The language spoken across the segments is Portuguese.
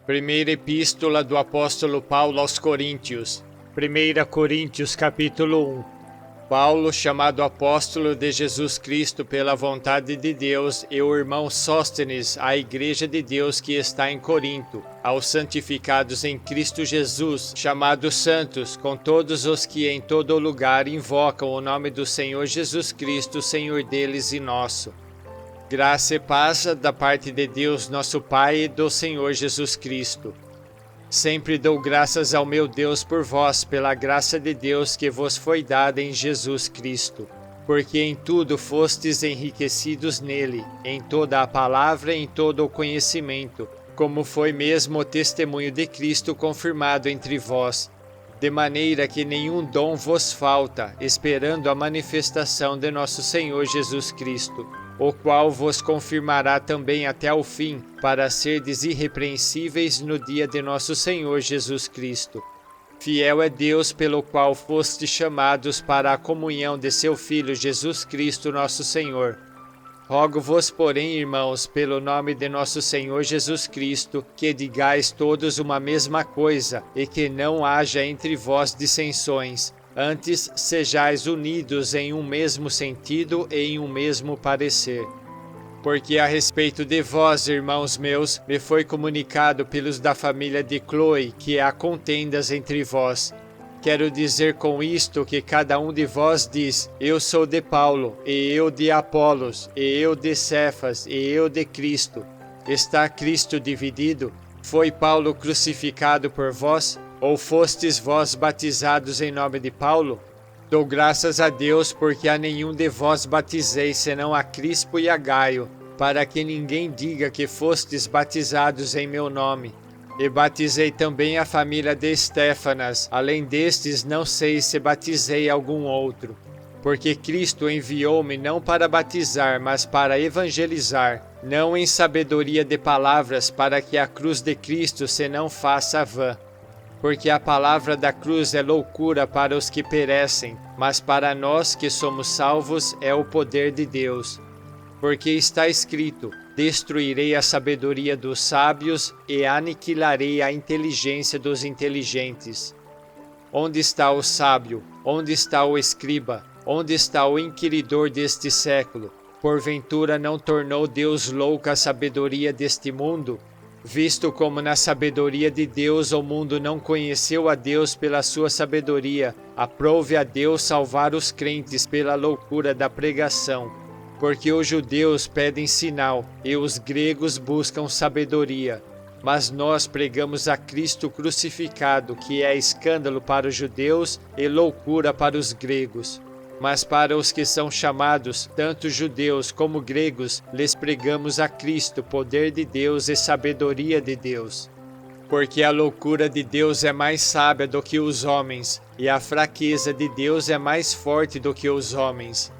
Primeira Epístola do Apóstolo Paulo aos Coríntios. 1 Coríntios capítulo 1. Paulo, chamado apóstolo de Jesus Cristo pela vontade de Deus, e o irmão Sóstenes, à igreja de Deus que está em Corinto, aos santificados em Cristo Jesus, chamados santos, com todos os que em todo lugar invocam o nome do Senhor Jesus Cristo, Senhor deles e nosso. Graça e paz da parte de Deus, nosso Pai, e do Senhor Jesus Cristo. Sempre dou graças ao meu Deus por vós, pela graça de Deus que vos foi dada em Jesus Cristo, porque em tudo fostes enriquecidos nele, em toda a palavra e em todo o conhecimento, como foi mesmo o testemunho de Cristo confirmado entre vós, de maneira que nenhum dom vos falta, esperando a manifestação de nosso Senhor Jesus Cristo, o qual vos confirmará também até o fim, para serdes irrepreensíveis no dia de nosso Senhor Jesus Cristo. Fiel é Deus pelo qual fostes chamados para a comunhão de seu Filho Jesus Cristo nosso Senhor. Rogo-vos, porém, irmãos, pelo nome de nosso Senhor Jesus Cristo, que digais todos uma mesma coisa, e que não haja entre vós dissensões. Antes, sejais unidos em um mesmo sentido e em um mesmo parecer. Porque a respeito de vós, irmãos meus, me foi comunicado pelos da família de Cloe que há contendas entre vós. Quero dizer com isto que cada um de vós diz: eu sou de Paulo, e eu de Apolos, e eu de Cefas, e eu de Cristo. Está Cristo dividido? Foi Paulo crucificado por vós? Ou fostes vós batizados em nome de Paulo? Dou graças a Deus porque a nenhum de vós batizei, senão a Crispo e a Gaio, para que ninguém diga que fostes batizados em meu nome. E batizei também a família de Estéfanas, além destes não sei se batizei algum outro. Porque Cristo enviou-me não para batizar, mas para evangelizar, não em sabedoria de palavras, para que a cruz de Cristo se não faça vã. Porque a palavra da cruz é loucura para os que perecem, mas para nós que somos salvos é o poder de Deus. Porque está escrito: destruirei a sabedoria dos sábios e aniquilarei a inteligência dos inteligentes. Onde está o sábio? Onde está o escriba? Onde está o inquiridor deste século? Porventura não tornou Deus louca a sabedoria deste mundo? Visto como na sabedoria de Deus o mundo não conheceu a Deus pela sua sabedoria, aprove a Deus salvar os crentes pela loucura da pregação. Porque os judeus pedem sinal, e os gregos buscam sabedoria. Mas nós pregamos a Cristo crucificado, que é escândalo para os judeus e loucura para os gregos. Mas para os que são chamados, tanto judeus como gregos, lhes pregamos a Cristo, poder de Deus e sabedoria de Deus. Porque a loucura de Deus é mais sábia do que os homens, e a fraqueza de Deus é mais forte do que os homens.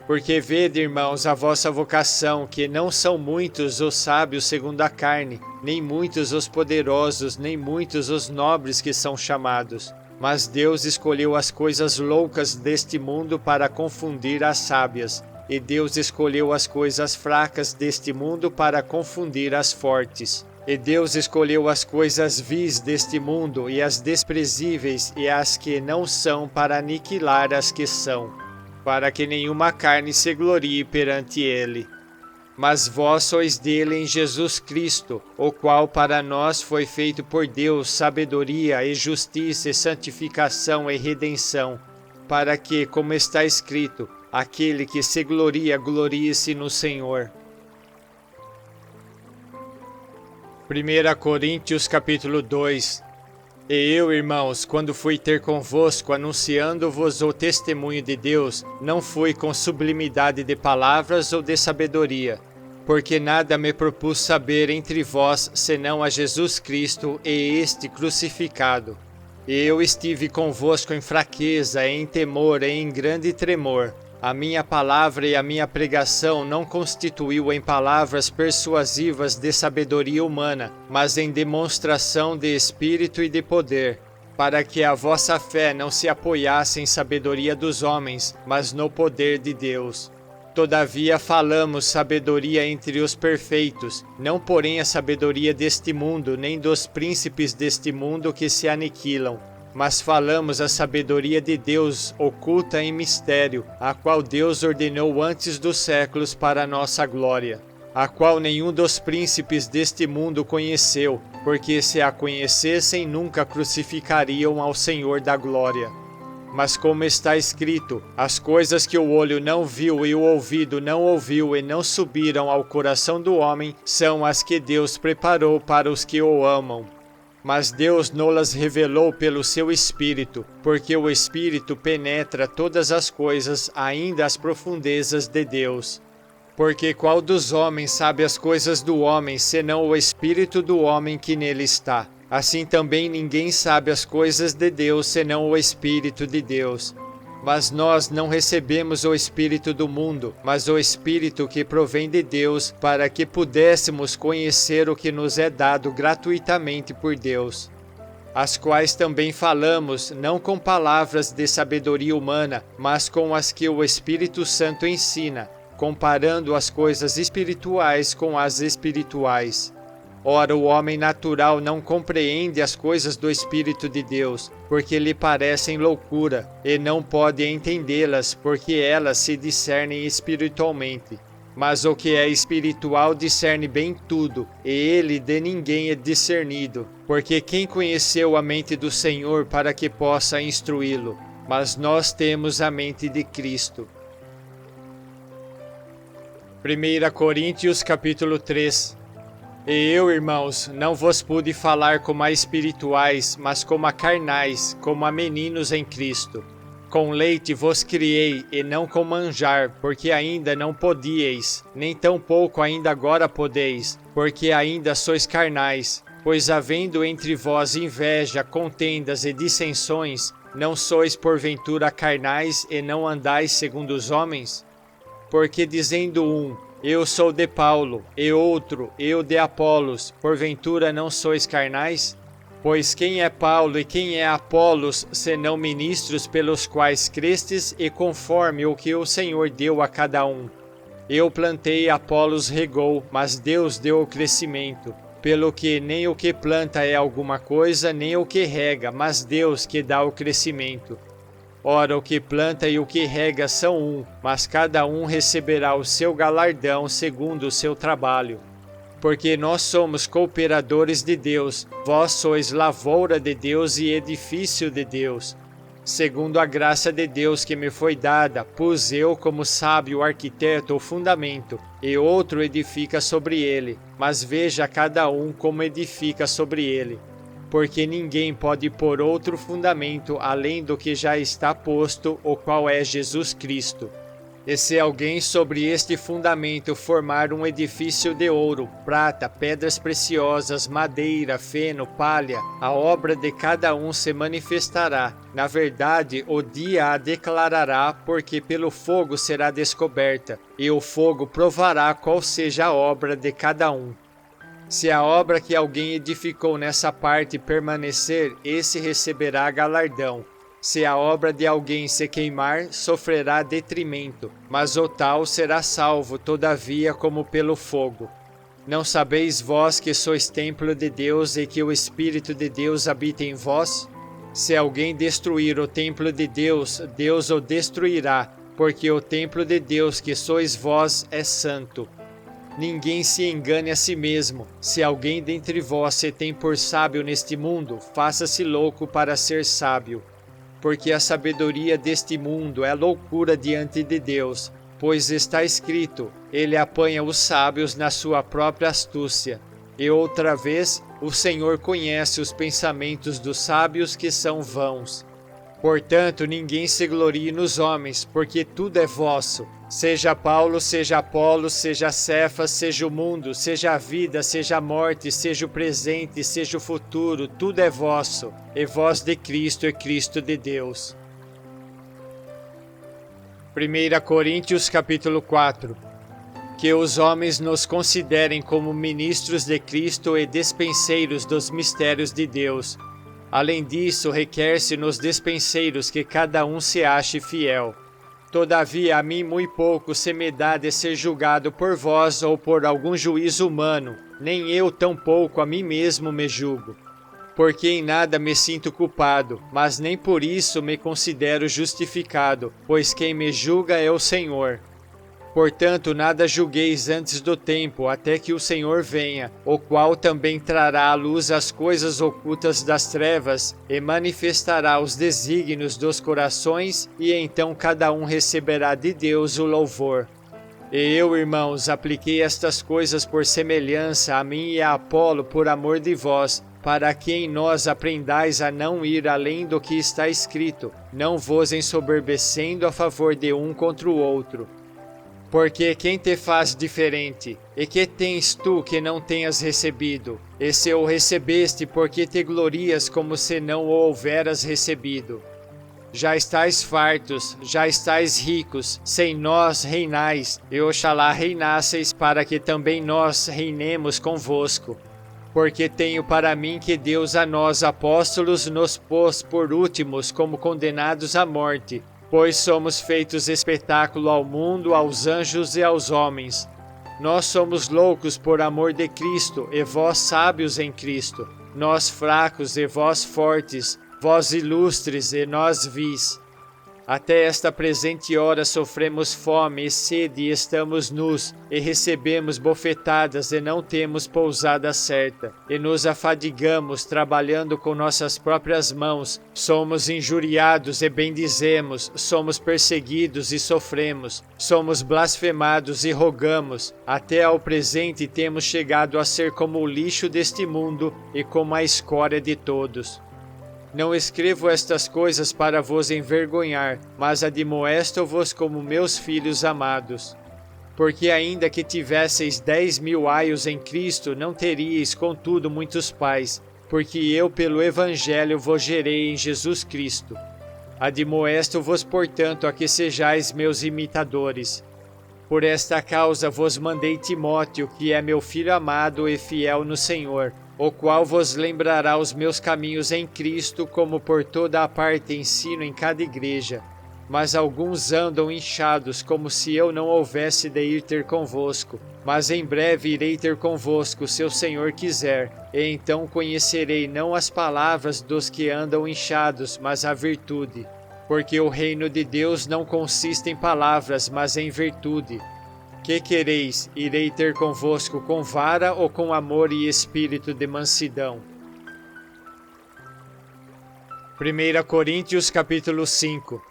Porque vede, irmãos, a vossa vocação, que não são muitos os sábios segundo a carne, nem muitos os poderosos, nem muitos os nobres que são chamados. Mas Deus escolheu as coisas loucas deste mundo para confundir as sábias, e Deus escolheu as coisas fracas deste mundo para confundir as fortes. E Deus escolheu as coisas vis deste mundo e as desprezíveis e as que não são para aniquilar as que são, para que nenhuma carne se glorie perante ele. Mas vós sois dele em Jesus Cristo, o qual para nós foi feito por Deus sabedoria e justiça e santificação e redenção, para que, como está escrito, aquele que se gloria, glorie-se no Senhor. 1 Coríntios capítulo 2. E eu, irmãos, quando fui ter convosco, anunciando-vos o testemunho de Deus, não fui com sublimidade de palavras ou de sabedoria, porque nada me propus saber entre vós, senão a Jesus Cristo e este crucificado. E eu estive convosco em fraqueza, em temor e em grande tremor. A minha palavra e a minha pregação não constituiu em palavras persuasivas de sabedoria humana, mas em demonstração de espírito e de poder, para que a vossa fé não se apoiasse em sabedoria dos homens, mas no poder de Deus. Todavia falamos sabedoria entre os perfeitos, não porém a sabedoria deste mundo, nem dos príncipes deste mundo que se aniquilam. Mas falamos a sabedoria de Deus oculta em mistério, a qual Deus ordenou antes dos séculos para a nossa glória, a qual nenhum dos príncipes deste mundo conheceu, porque se a conhecessem nunca crucificariam ao Senhor da glória. Mas como está escrito, as coisas que o olho não viu e o ouvido não ouviu e não subiram ao coração do homem, são as que Deus preparou para os que o amam. Mas Deus nos revelou pelo seu Espírito, porque o Espírito penetra todas as coisas, ainda as profundezas de Deus. Porque qual dos homens sabe as coisas do homem, senão o Espírito do homem que nele está? Assim também ninguém sabe as coisas de Deus, senão o Espírito de Deus. Mas nós não recebemos o Espírito do mundo, mas o Espírito que provém de Deus, para que pudéssemos conhecer o que nos é dado gratuitamente por Deus. As quais também falamos, não com palavras de sabedoria humana, mas com as que o Espírito Santo ensina, comparando as coisas espirituais com as espirituais. Ora, o homem natural não compreende as coisas do Espírito de Deus, porque lhe parecem loucura, e não pode entendê-las, porque elas se discernem espiritualmente. Mas o que é espiritual discerne bem tudo, e ele de ninguém é discernido, porque quem conheceu a mente do Senhor para que possa instruí-lo? Mas nós temos a mente de Cristo. 1 Coríntios capítulo 3. E eu, irmãos, não vos pude falar como a espirituais, mas como a carnais, como a meninos em Cristo. Com leite vos criei, e não com manjar, porque ainda não podíeis, nem tampouco ainda agora podeis, porque ainda sois carnais. Pois havendo entre vós inveja, contendas e dissensões, não sois porventura carnais e não andais segundo os homens? Porque dizendo um, eu sou de Paulo, e outro, eu de Apolos, porventura não sois carnais? Pois quem é Paulo e quem é Apolos, senão ministros pelos quais crestes e conforme o que o Senhor deu a cada um? Eu plantei, Apolos regou, mas Deus deu o crescimento. Pelo que nem o que planta é alguma coisa, nem o que rega, mas Deus que dá o crescimento. Ora, o que planta e o que rega são um, mas cada um receberá o seu galardão segundo o seu trabalho. Porque nós somos cooperadores de Deus, vós sois lavoura de Deus e edifício de Deus. Segundo a graça de Deus que me foi dada, pus eu como sábio arquiteto o fundamento, e outro edifica sobre ele, mas veja cada um como edifica sobre ele. Porque ninguém pode pôr outro fundamento além do que já está posto, o qual é Jesus Cristo. E se alguém sobre este fundamento formar um edifício de ouro, prata, pedras preciosas, madeira, feno, palha, a obra de cada um se manifestará. Na verdade, o dia a declarará, porque pelo fogo será descoberta, e o fogo provará qual seja a obra de cada um. Se a obra que alguém edificou nessa parte permanecer, esse receberá galardão. Se a obra de alguém se queimar, sofrerá detrimento, mas o tal será salvo, todavia, como pelo fogo. Não sabeis vós que sois templo de Deus e que o Espírito de Deus habita em vós? Se alguém destruir o templo de Deus, Deus o destruirá, porque o templo de Deus que sois vós é santo. Ninguém se engane a si mesmo. Se alguém dentre vós se tem por sábio neste mundo, faça-se louco para ser sábio. Porque a sabedoria deste mundo é loucura diante de Deus, pois está escrito, ele apanha os sábios na sua própria astúcia. E outra vez, o Senhor conhece os pensamentos dos sábios que são vãos. Portanto, ninguém se glorie nos homens, porque tudo é vosso. Seja Paulo, seja Apolos, seja Cefas, seja o mundo, seja a vida, seja a morte, seja o presente, seja o futuro, tudo é vosso, e vós de Cristo e Cristo de Deus. 1 Coríntios capítulo 4. Que os homens nos considerem como ministros de Cristo e despenseiros dos mistérios de Deus. Além disso, requer-se nos despenseiros que cada um se ache fiel. Todavia a mim muito pouco se me dá de ser julgado por vós ou por algum juízo humano, nem eu tampouco a mim mesmo me julgo. Porque em nada me sinto culpado, mas nem por isso me considero justificado, pois quem me julga é o Senhor. Portanto, nada julgueis antes do tempo, até que o Senhor venha, o qual também trará à luz as coisas ocultas das trevas, e manifestará os desígnios dos corações, e então cada um receberá de Deus o louvor. E eu, irmãos, apliquei estas coisas por semelhança a mim e a Apolo por amor de vós, para que em nós aprendais a não ir além do que está escrito, não vos ensoberbecendo a favor de um contra o outro. Porque quem te faz diferente? E que tens tu que não tenhas recebido? E se o recebeste, por que te glorias como se não o houveras recebido? Já estais fartos, já estais ricos, sem nós reinais, e oxalá reinasseis para que também nós reinemos convosco. Porque tenho para mim que Deus a nós apóstolos nos pôs por últimos como condenados à morte, pois somos feitos espetáculo ao mundo, aos anjos e aos homens. Nós somos loucos por amor de Cristo, e vós sábios em Cristo. Nós fracos e vós fortes, vós ilustres e nós vis. Até esta presente hora sofremos fome e sede e estamos nus, e recebemos bofetadas e não temos pousada certa, e nos afadigamos trabalhando com nossas próprias mãos, somos injuriados e bendizemos, somos perseguidos e sofremos, somos blasfemados e rogamos, até ao presente temos chegado a ser como o lixo deste mundo e como a escória de todos. Não escrevo estas coisas para vos envergonhar, mas admoesto-vos como meus filhos amados. Porque ainda que tivesseis 10.000 aios em Cristo, não teríeis contudo muitos pais, porque eu pelo Evangelho vos gerei em Jesus Cristo. Admoesto-vos, portanto, a que sejais meus imitadores. Por esta causa vos mandei Timóteo, que é meu filho amado e fiel no Senhor, o qual vos lembrará os meus caminhos em Cristo, como por toda a parte ensino em cada igreja. Mas alguns andam inchados, como se eu não houvesse de ir ter convosco. Mas em breve irei ter convosco, se o Senhor quiser, e então conhecerei não as palavras dos que andam inchados, mas a virtude. Porque o reino de Deus não consiste em palavras, mas em virtude. Que quereis? Irei ter convosco com vara ou com amor e espírito de mansidão? 1 Coríntios capítulo 5.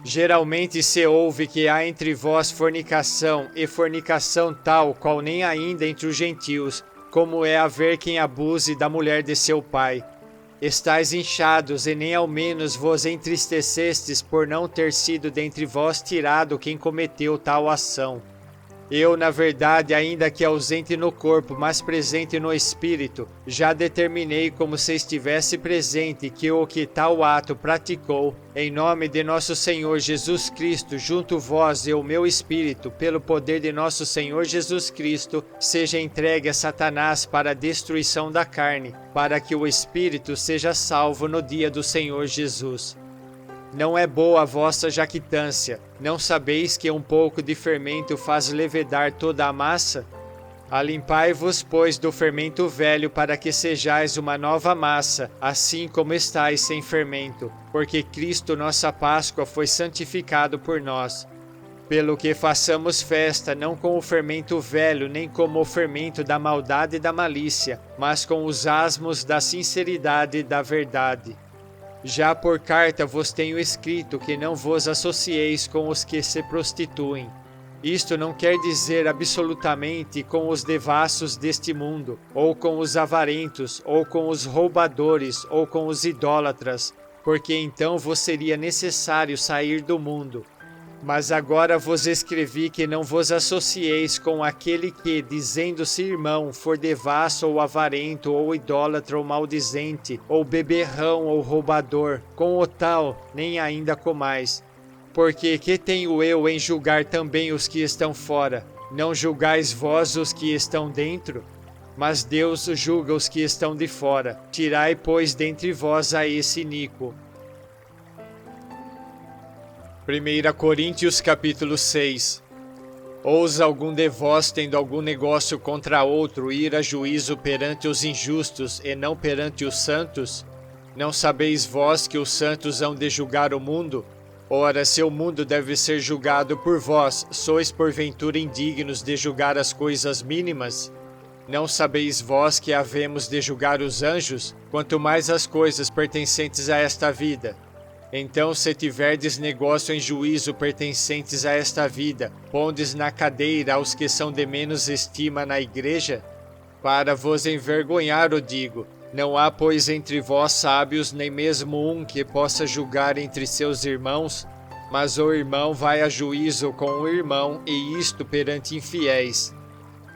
Geralmente se ouve que há entre vós fornicação, e fornicação tal qual nem ainda entre os gentios, como é haver quem abuse da mulher de seu pai. Estais inchados, e nem ao menos vos entristecestes por não ter sido dentre vós tirado quem cometeu tal ação. Eu, na verdade, ainda que ausente no corpo, mas presente no espírito, já determinei como se estivesse presente que o que tal ato praticou, em nome de nosso Senhor Jesus Cristo, junto vós e o meu espírito, pelo poder de nosso Senhor Jesus Cristo, seja entregue a Satanás para a destruição da carne, para que o espírito seja salvo no dia do Senhor Jesus. Não é boa a vossa jactância. Não sabeis que um pouco de fermento faz levedar toda a massa? Alimpai-vos, pois, do fermento velho, para que sejais uma nova massa, assim como estáis sem fermento, porque Cristo, nossa Páscoa, foi santificado por nós. Pelo que façamos festa, não com o fermento velho, nem como o fermento da maldade e da malícia, mas com os asmos da sinceridade e da verdade. Já por carta vos tenho escrito que não vos associeis com os que se prostituem. Isto não quer dizer absolutamente com os devassos deste mundo, ou com os avarentos, ou com os roubadores, ou com os idólatras, porque então vos seria necessário sair do mundo. Mas agora vos escrevi que não vos associeis com aquele que, dizendo-se irmão, for devasso ou avarento, ou idólatra ou maldizente, ou beberrão ou roubador, com o tal nem ainda comais. Porque que tenho eu em julgar também os que estão fora? Não julgais vós os que estão dentro? Mas Deus julga os que estão de fora. Tirai, pois, dentre vós a esse iníquo. 1 Coríntios capítulo 6. Ousa algum de vós, tendo algum negócio contra outro, ir a juízo perante os injustos e não perante os santos? Não sabeis vós que os santos hão de julgar o mundo? Ora, se o mundo deve ser julgado por vós, sois porventura indignos de julgar as coisas mínimas? Não sabeis vós que havemos de julgar os anjos, quanto mais as coisas pertencentes a esta vida? Então, se tiverdes negócio em juízo pertencentes a esta vida, pondes na cadeira aos que são de menos estima na igreja? Para vos envergonhar o digo, não há, pois, entre vós sábios, nem mesmo um que possa julgar entre seus irmãos, mas o irmão vai a juízo com o irmão, e isto perante infiéis.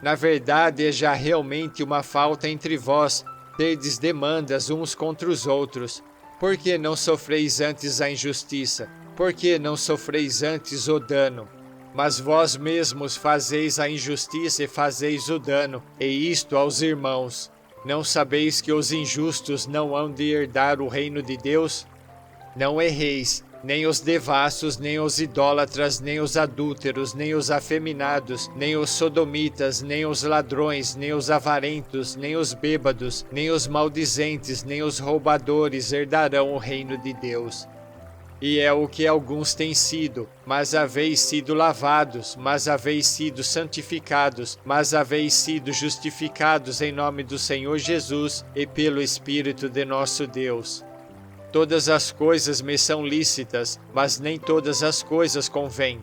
Na verdade, é já realmente uma falta entre vós, terdes demandas uns contra os outros. Por que não sofreis antes a injustiça? Por que não sofreis antes o dano? Mas vós mesmos fazeis a injustiça e fazeis o dano, e isto aos irmãos. Não sabeis que os injustos não hão de herdar o reino de Deus? Não erreis, nem os devassos, nem os idólatras, nem os adúlteros, nem os afeminados, nem os sodomitas, nem os ladrões, nem os avarentos, nem os bêbados, nem os maldizentes, nem os roubadores herdarão o reino de Deus. E é o que alguns têm sido, mas haveis sido lavados, mas haveis sido santificados, mas haveis sido justificados em nome do Senhor Jesus e pelo Espírito de nosso Deus. Todas as coisas me são lícitas, mas nem todas as coisas convêm.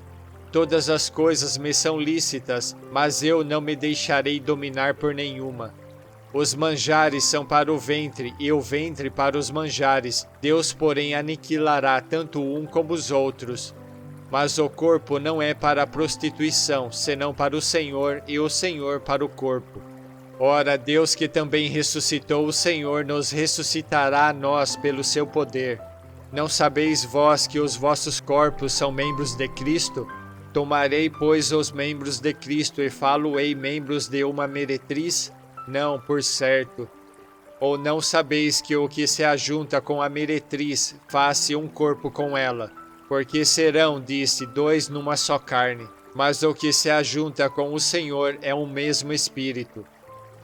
Todas as coisas me são lícitas, mas eu não me deixarei dominar por nenhuma. Os manjares são para o ventre, e o ventre para os manjares. Deus, porém, aniquilará tanto um como os outros. Mas o corpo não é para a prostituição, senão para o Senhor, e o Senhor para o corpo. Ora, Deus, que também ressuscitou o Senhor, nos ressuscitará a nós pelo seu poder. Não sabeis vós que os vossos corpos são membros de Cristo? Tomarei, pois, os membros de Cristo e falo-ei membros de uma meretriz? Não, por certo. Ou não sabeis que o que se ajunta com a meretriz faz-se um corpo com ela? Porque serão, disse, dois numa só carne. Mas o que se ajunta com o Senhor é um mesmo espírito.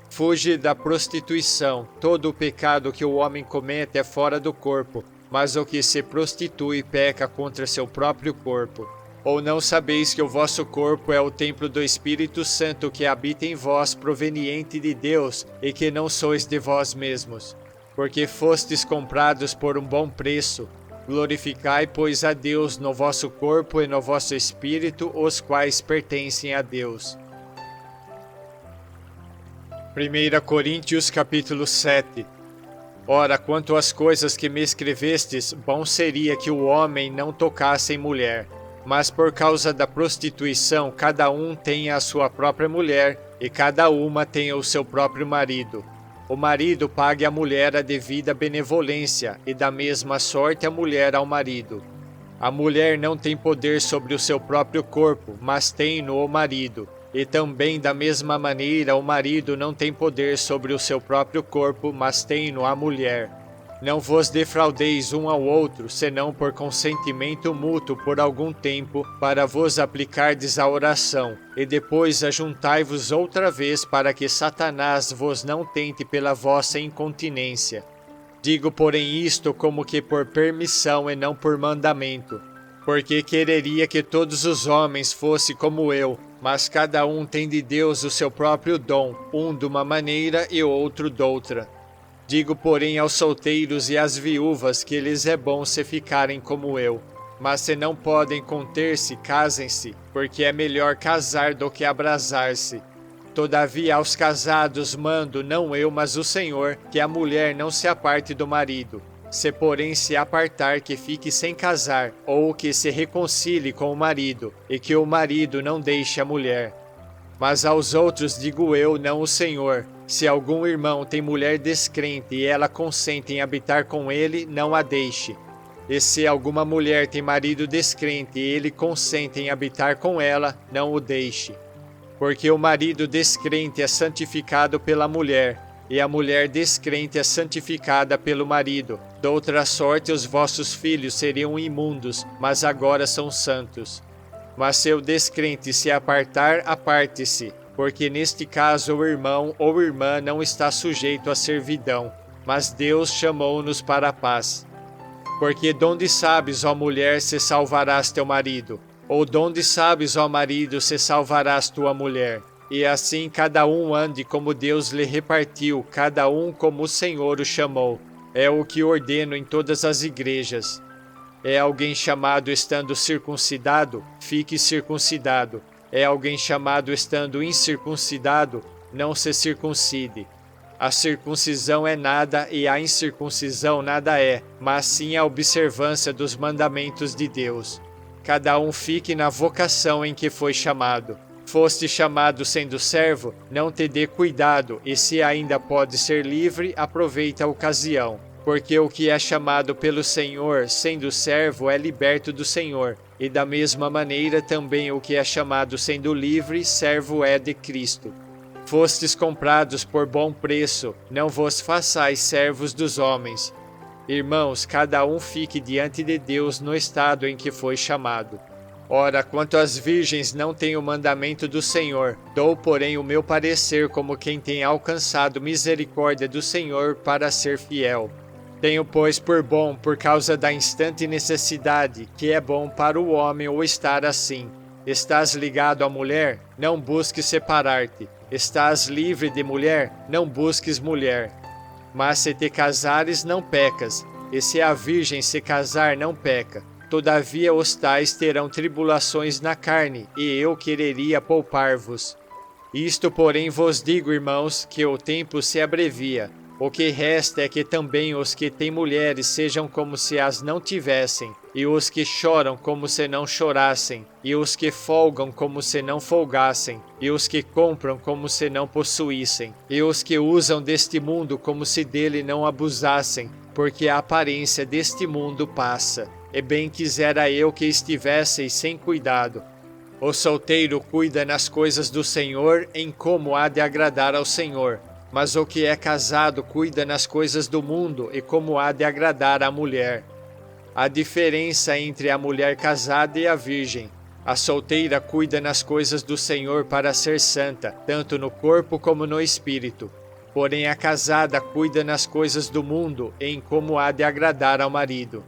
Fuge da prostituição. Todo o pecado que o homem comete é fora do corpo, mas o que se prostitui peca contra seu próprio corpo. Ou não sabeis que o vosso corpo é o templo do Espírito Santo que habita em vós, proveniente de Deus, e que não sois de vós mesmos? Porque fostes comprados por um bom preço. Glorificai, pois, a Deus no vosso corpo e no vosso espírito, os quais pertencem a Deus. 1 Coríntios capítulo 7. Ora, quanto às coisas que me escrevestes, bom seria que o homem não tocasse em mulher. Mas por causa da prostituição, cada um tenha a sua própria mulher, e cada uma tenha o seu próprio marido. O marido pague à mulher a devida benevolência, e da mesma sorte a mulher ao marido. A mulher não tem poder sobre o seu próprio corpo, mas tem-no o marido. E também da mesma maneira o marido não tem poder sobre o seu próprio corpo, mas tem-no a mulher. Não vos defraudeis um ao outro, senão por consentimento mútuo por algum tempo, para vos aplicardes à oração, e depois ajuntai-vos outra vez para que Satanás vos não tente pela vossa incontinência. Digo, porém, isto como que por permissão e não por mandamento, porque quereria que todos os homens fossem como eu, mas cada um tem de Deus o seu próprio dom, um de uma maneira e outro doutra. Digo, porém, aos solteiros e às viúvas que lhes é bom se ficarem como eu. Mas se não podem conter-se, casem-se, porque é melhor casar do que abrasar-se. Todavia aos casados mando, não eu, mas o Senhor, que a mulher não se aparte do marido. Se porém se apartar, que fique sem casar, ou que se reconcilie com o marido, e que o marido não deixe a mulher. Mas aos outros digo eu, não o Senhor, se algum irmão tem mulher descrente e ela consente em habitar com ele, não a deixe. E se alguma mulher tem marido descrente e ele consente em habitar com ela, não o deixe. Porque o marido descrente é santificado pela mulher, e a mulher descrente é santificada pelo marido. Doutra sorte, os vossos filhos seriam imundos, mas agora são santos. Mas se o descrente se apartar, aparte-se, porque neste caso o irmão ou irmã não está sujeito à servidão, mas Deus chamou-nos para a paz. Porque donde sabes, ó mulher, se salvarás teu marido? Ou donde sabes, ó marido, se salvarás tua mulher? E assim cada um ande como Deus lhe repartiu, cada um como o Senhor o chamou. É o que ordeno em todas as igrejas. É alguém chamado estando circuncidado? Fique circuncidado. É alguém chamado estando incircuncidado? Não se circuncide. A circuncisão é nada e a incircuncisão nada é, mas sim a observância dos mandamentos de Deus. Cada um fique na vocação em que foi chamado. Foste chamado sendo servo, não te dê cuidado, e se ainda pode ser livre, aproveita a ocasião. Porque o que é chamado pelo Senhor, sendo servo, é liberto do Senhor, e da mesma maneira também o que é chamado sendo livre, servo é de Cristo. Fostes comprados por bom preço, não vos façais servos dos homens. Irmãos, cada um fique diante de Deus no estado em que foi chamado. Ora, quanto às virgens não tenho o mandamento do Senhor, dou, porém, o meu parecer como quem tem alcançado misericórdia do Senhor para ser fiel. Tenho, pois, por bom, por causa da instante necessidade, que é bom para o homem o estar assim. Estás ligado à mulher? Não busques separar-te. Estás livre de mulher? Não busques mulher. Mas se te casares, não pecas, e se a virgem se casar, não peca. Todavia os tais terão tribulações na carne, e eu quereria poupar-vos. Isto, porém, vos digo, irmãos, que o tempo se abrevia. O que resta é que também os que têm mulheres sejam como se as não tivessem, e os que choram como se não chorassem, e os que folgam como se não folgassem, e os que compram como se não possuíssem, e os que usam deste mundo como se dele não abusassem, porque a aparência deste mundo passa. E bem quisera eu que estivesseis sem cuidado. O solteiro cuida nas coisas do Senhor em como há de agradar ao Senhor, mas o que é casado cuida nas coisas do mundo e como há de agradar à mulher. A diferença entre a mulher casada e a virgem. A solteira cuida nas coisas do Senhor para ser santa, tanto no corpo como no espírito. Porém a casada cuida nas coisas do mundo em como há de agradar ao marido.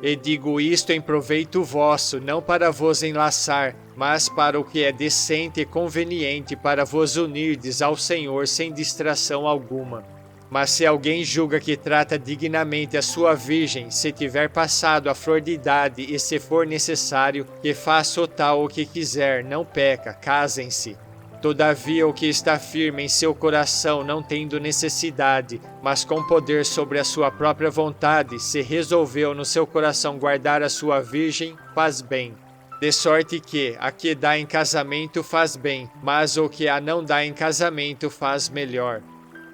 E digo isto em proveito vosso, não para vos enlaçar, mas para o que é decente e conveniente para vos unirdes ao Senhor sem distração alguma. Mas se alguém julga que trata dignamente a sua virgem, se tiver passado a flor de idade e se for necessário, que faça o tal o que quiser, não peca, casem-se. Todavia o que está firme em seu coração, não tendo necessidade, mas com poder sobre a sua própria vontade, se resolveu no seu coração guardar a sua virgem, faz bem. De sorte que, a que dá em casamento faz bem, mas o que a não dá em casamento faz melhor.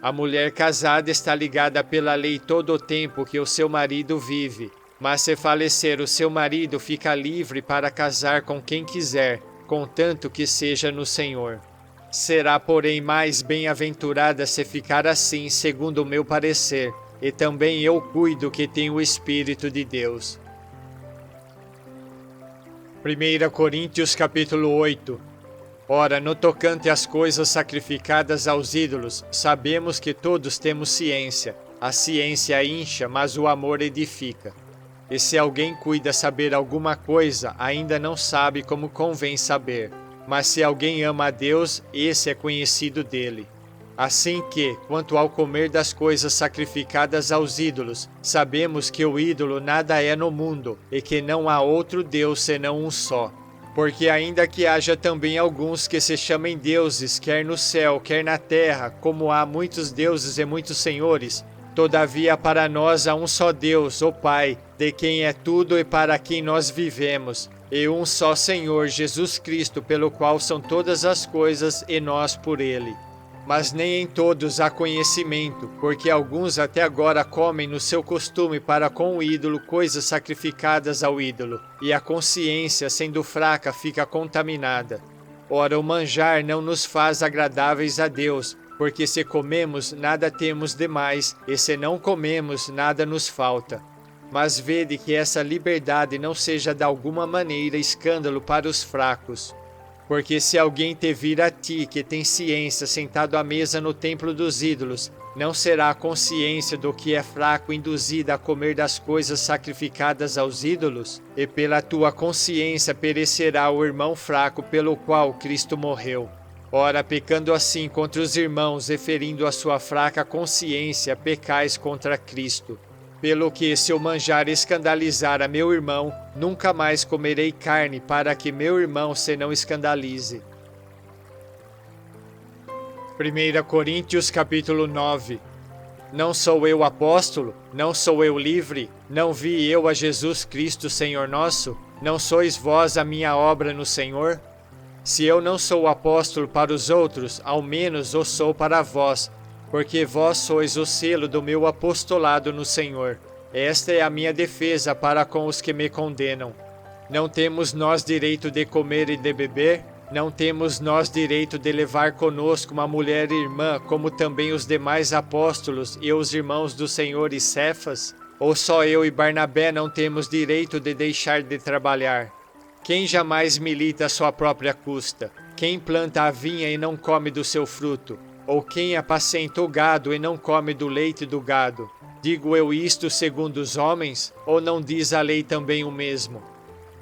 A mulher casada está ligada pela lei todo o tempo que o seu marido vive, mas se falecer o seu marido fica livre para casar com quem quiser, contanto que seja no Senhor. Será, porém, mais bem-aventurada se ficar assim, segundo o meu parecer, e também eu cuido que tenho o Espírito de Deus. 1 Coríntios capítulo 8. Ora, no tocante às coisas sacrificadas aos ídolos, sabemos que todos temos ciência. A ciência incha, mas o amor edifica. E se alguém cuida saber alguma coisa, ainda não sabe como convém saber. Mas se alguém ama a Deus, esse é conhecido dele. Assim que, quanto ao comer das coisas sacrificadas aos ídolos, sabemos que o ídolo nada é no mundo, e que não há outro Deus senão um só. Porque ainda que haja também alguns que se chamem deuses, quer no céu, quer na terra, como há muitos deuses e muitos senhores, todavia para nós há um só Deus, o Pai, de quem é tudo e para quem nós vivemos, e um só Senhor, Jesus Cristo, pelo qual são todas as coisas e nós por ele. Mas nem em todos há conhecimento, porque alguns até agora comem no seu costume para com o ídolo coisas sacrificadas ao ídolo, e a consciência, sendo fraca, fica contaminada. Ora, o manjar não nos faz agradáveis a Deus, Porque se comemos, nada temos demais, e se não comemos, nada nos falta. Mas vede que essa liberdade não seja de alguma maneira escândalo para os fracos. Porque se alguém te vir a ti, que tem ciência, sentado à mesa no templo dos ídolos, não será a consciência do que é fraco induzida a comer das coisas sacrificadas aos ídolos? E pela tua consciência perecerá o irmão fraco pelo qual Cristo morreu. Ora, pecando assim contra os irmãos e ferindo a sua fraca consciência, pecais contra Cristo. Pelo que, se eu manjar escandalizar a meu irmão, nunca mais comerei carne, para que meu irmão se não escandalize. 1 Coríntios capítulo 9. Não sou eu apóstolo? Não sou eu livre? Não vi eu a Jesus Cristo, Senhor nosso? Não sois vós a minha obra no Senhor? Se eu não sou apóstolo para os outros, ao menos o sou para vós, porque vós sois o selo do meu apostolado no Senhor. Esta é a minha defesa para com os que me condenam. Não temos nós direito de comer e de beber? Não temos nós direito de levar conosco uma mulher irmã, como também os demais apóstolos e os irmãos do Senhor e Cefas? Ou só eu e Barnabé não temos direito de deixar de trabalhar? Quem jamais milita à sua própria custa? Quem planta a vinha e não come do seu fruto? Ou quem apacenta o gado e não come do leite do gado? Digo eu isto segundo os homens? Ou não diz a lei também o mesmo?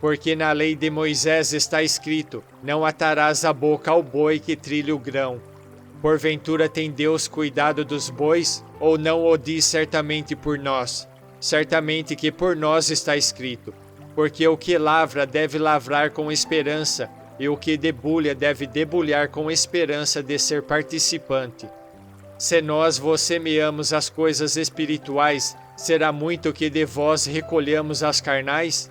Porque na lei de Moisés está escrito: não atarás a boca ao boi que trilha o grão. Porventura tem Deus cuidado dos bois? Ou não o diz certamente por nós? Certamente que por nós está escrito: porque o que lavra deve lavrar com esperança, e o que debulha deve debulhar com esperança de ser participante. Se nós vos semeamos as coisas espirituais, será muito que de vós recolhamos as carnais?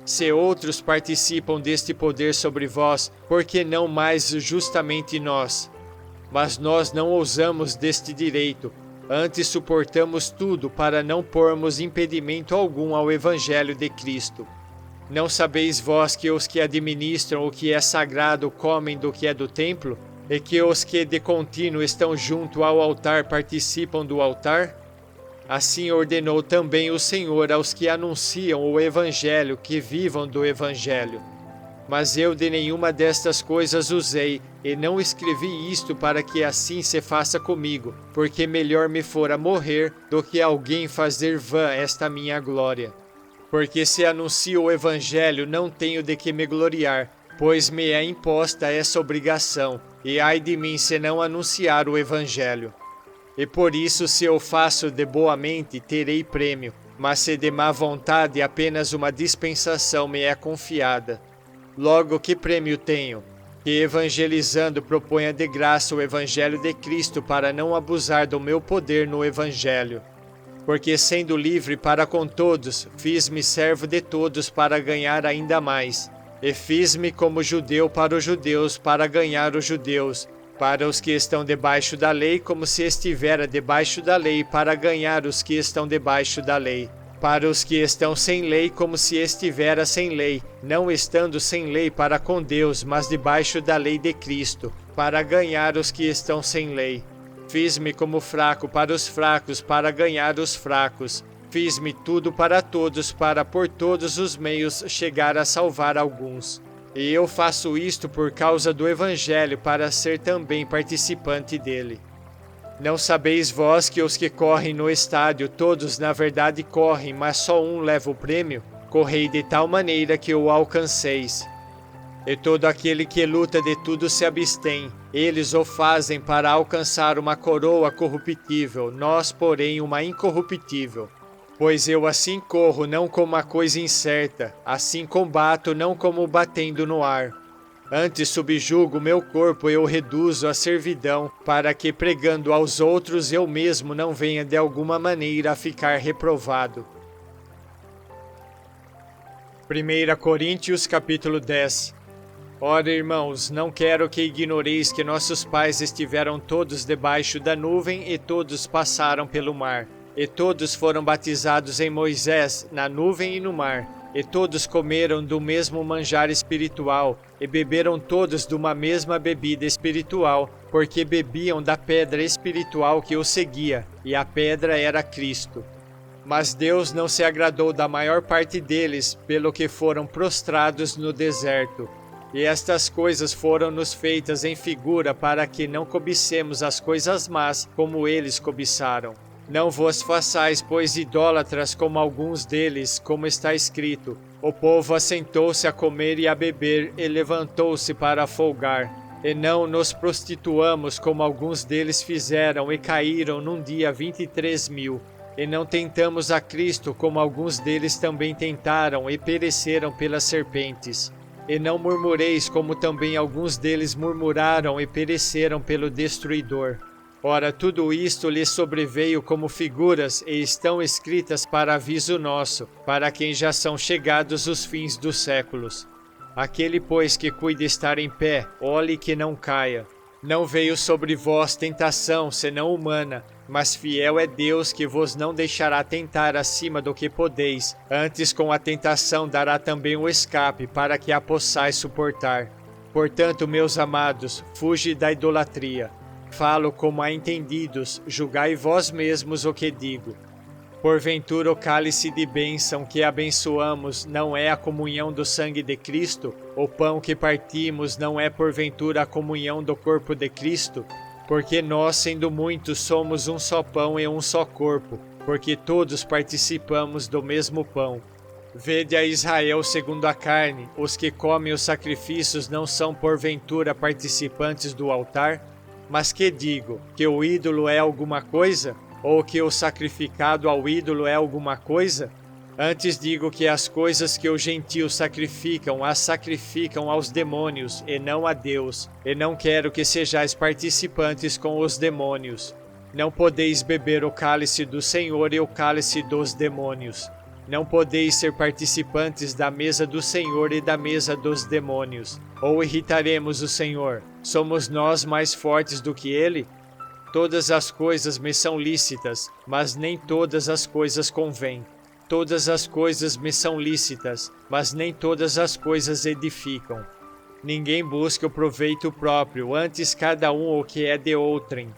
Se outros participam deste poder sobre vós, por que não mais justamente nós? Mas nós não ousamos deste direito, antes suportamos tudo para não pormos impedimento algum ao Evangelho de Cristo. Não sabeis vós que os que administram o que é sagrado comem do que é do templo? E que os que de contínuo estão junto ao altar participam do altar? Assim ordenou também o Senhor aos que anunciam o Evangelho que vivam do Evangelho. Mas eu de nenhuma destas coisas usei, e não escrevi isto para que assim se faça comigo, porque melhor me fora morrer do que alguém fazer vã esta minha glória. Porque se anuncio o Evangelho, não tenho de que me gloriar, pois me é imposta essa obrigação, e ai de mim se não anunciar o Evangelho. E por isso, se eu faço de boa mente, terei prêmio, mas se de má vontade, apenas uma dispensação me é confiada. Logo, que prêmio tenho? Que evangelizando proponha de graça o Evangelho de Cristo para não abusar do meu poder no Evangelho. Porque sendo livre para com todos, fiz-me servo de todos para ganhar ainda mais. E fiz-me como judeu para os judeus para ganhar os judeus, para os que estão debaixo da lei, como se estivera debaixo da lei, para ganhar os que estão debaixo da lei. Para os que estão sem lei, como se estivera sem lei, não estando sem lei para com Deus, mas debaixo da lei de Cristo, para ganhar os que estão sem lei. Fiz-me como fraco para os fracos, para ganhar os fracos. Fiz-me tudo para todos, para por todos os meios chegar a salvar alguns. E eu faço isto por causa do Evangelho, para ser também participante dele. Não sabeis vós que os que correm no estádio, todos na verdade correm, mas só um leva o prêmio? Correi de tal maneira que o alcanceis. E todo aquele que luta de tudo se abstém. Eles o fazem para alcançar uma coroa corruptível, nós, porém, uma incorruptível. Pois eu assim corro, não como uma coisa incerta, assim combato, não como batendo no ar. Antes subjugo meu corpo, eu reduzo à servidão, para que pregando aos outros eu mesmo não venha de alguma maneira a ficar reprovado. 1 Coríntios capítulo 10. Ora, irmãos, não quero que ignoreis que nossos pais estiveram todos debaixo da nuvem e todos passaram pelo mar. E todos foram batizados em Moisés, na nuvem e no mar. E todos comeram do mesmo manjar espiritual, e beberam todos de uma mesma bebida espiritual, porque bebiam da pedra espiritual que os seguia, e a pedra era Cristo. Mas Deus não se agradou da maior parte deles, pelo que foram prostrados no deserto. E estas coisas foram-nos feitas em figura para que não cobicemos as coisas más, como eles cobiçaram. Não vos façais, pois, idólatras como alguns deles, como está escrito: o povo assentou-se a comer e a beber, e levantou-se para folgar. E não nos prostituamos como alguns deles fizeram, e caíram num dia 23.000. E não tentamos a Cristo como alguns deles também tentaram, e pereceram pelas serpentes. E não murmureis como também alguns deles murmuraram, e pereceram pelo destruidor. Ora, tudo isto lhes sobreveio como figuras, e estão escritas para aviso nosso, para quem já são chegados os fins dos séculos. Aquele, pois, que cuida estar em pé, olhe que não caia. Não veio sobre vós tentação, senão humana, mas fiel é Deus, que vos não deixará tentar acima do que podeis, antes com a tentação dará também o escape, para que a possais suportar. Portanto, meus amados, fugi da idolatria. Falo como a entendidos, julgai vós mesmos o que digo. Porventura o cálice de bênção que abençoamos não é a comunhão do sangue de Cristo? O pão que partimos não é porventura a comunhão do corpo de Cristo? Porque nós, sendo muitos, somos um só pão e um só corpo, porque todos participamos do mesmo pão. Vede a Israel segundo a carne: os que comem os sacrifícios não são porventura participantes do altar? Mas que digo? Que o ídolo é alguma coisa? Ou que o sacrificado ao ídolo é alguma coisa? Antes digo que as coisas que os gentios sacrificam, as sacrificam aos demônios, e não a Deus. E não quero que sejais participantes com os demônios. Não podeis beber o cálice do Senhor e o cálice dos demônios. Não podeis ser participantes da mesa do Senhor e da mesa dos demônios. Ou irritaremos o Senhor? Somos nós mais fortes do que Ele? Todas as coisas me são lícitas, mas nem todas as coisas convêm. Todas as coisas me são lícitas, mas nem todas as coisas edificam. Ninguém busca o proveito próprio, antes cada um o que é de outrem.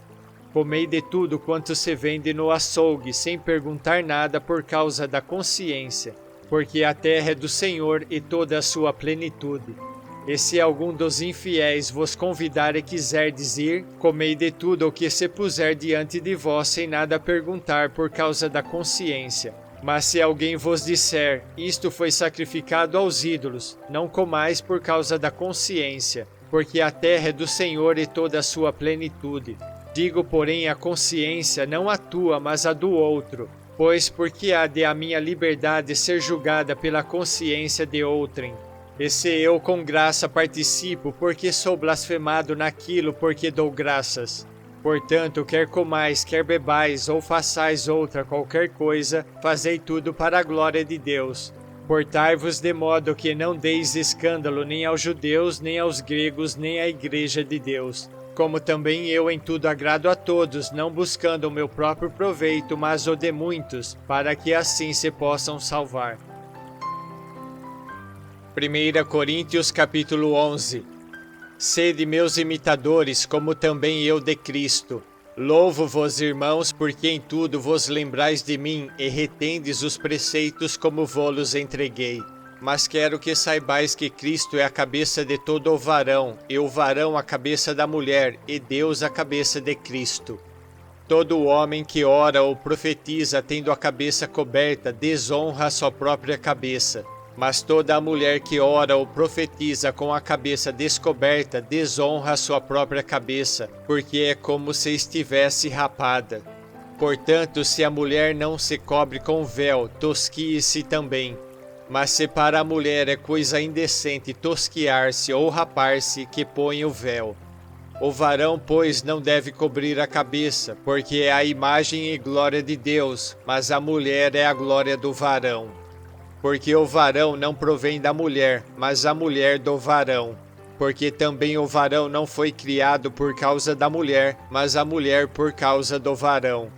Comei de tudo quanto se vende no açougue, sem perguntar nada por causa da consciência, porque a terra é do Senhor e toda a sua plenitude. E se algum dos infiéis vos convidar e quiserdes ir, comei de tudo o que se puser diante de vós, sem nada perguntar por causa da consciência. Mas se alguém vos disser: isto foi sacrificado aos ídolos, não comais por causa da consciência, porque a terra é do Senhor e toda a sua plenitude. Digo, porém, a consciência, não a tua, mas a do outro. Pois porque há de a minha liberdade ser julgada pela consciência de outrem? E se eu com graça participo, porque sou blasfemado naquilo porque dou graças? Portanto, quer comais, quer bebais, ou façais outra qualquer coisa, fazei tudo para a glória de Deus. Portai-vos de modo que não deis escândalo nem aos judeus, nem aos gregos, nem à igreja de Deus. Como também eu em tudo agrado a todos, não buscando o meu próprio proveito, mas o de muitos, para que assim se possam salvar. 1 Coríntios capítulo 11. Sede meus imitadores, como também eu de Cristo. Louvo-vos, irmãos, porque em tudo vos lembrais de mim e retendes os preceitos como vô-los entreguei. Mas quero que saibais que Cristo é a cabeça de todo o varão, e o varão a cabeça da mulher, e Deus a cabeça de Cristo. Todo homem que ora ou profetiza tendo a cabeça coberta, desonra a sua própria cabeça. Mas toda a mulher que ora ou profetiza com a cabeça descoberta, desonra a sua própria cabeça, porque é como se estivesse rapada. Portanto, se a mulher não se cobre com véu, tosquie-se também. Mas se para a mulher é coisa indecente tosquiar-se ou rapar-se, que põe o véu. O varão, pois, não deve cobrir a cabeça, porque é a imagem e glória de Deus, mas a mulher é a glória do varão. Porque o varão não provém da mulher, mas a mulher do varão. Porque também o varão não foi criado por causa da mulher, mas a mulher por causa do varão.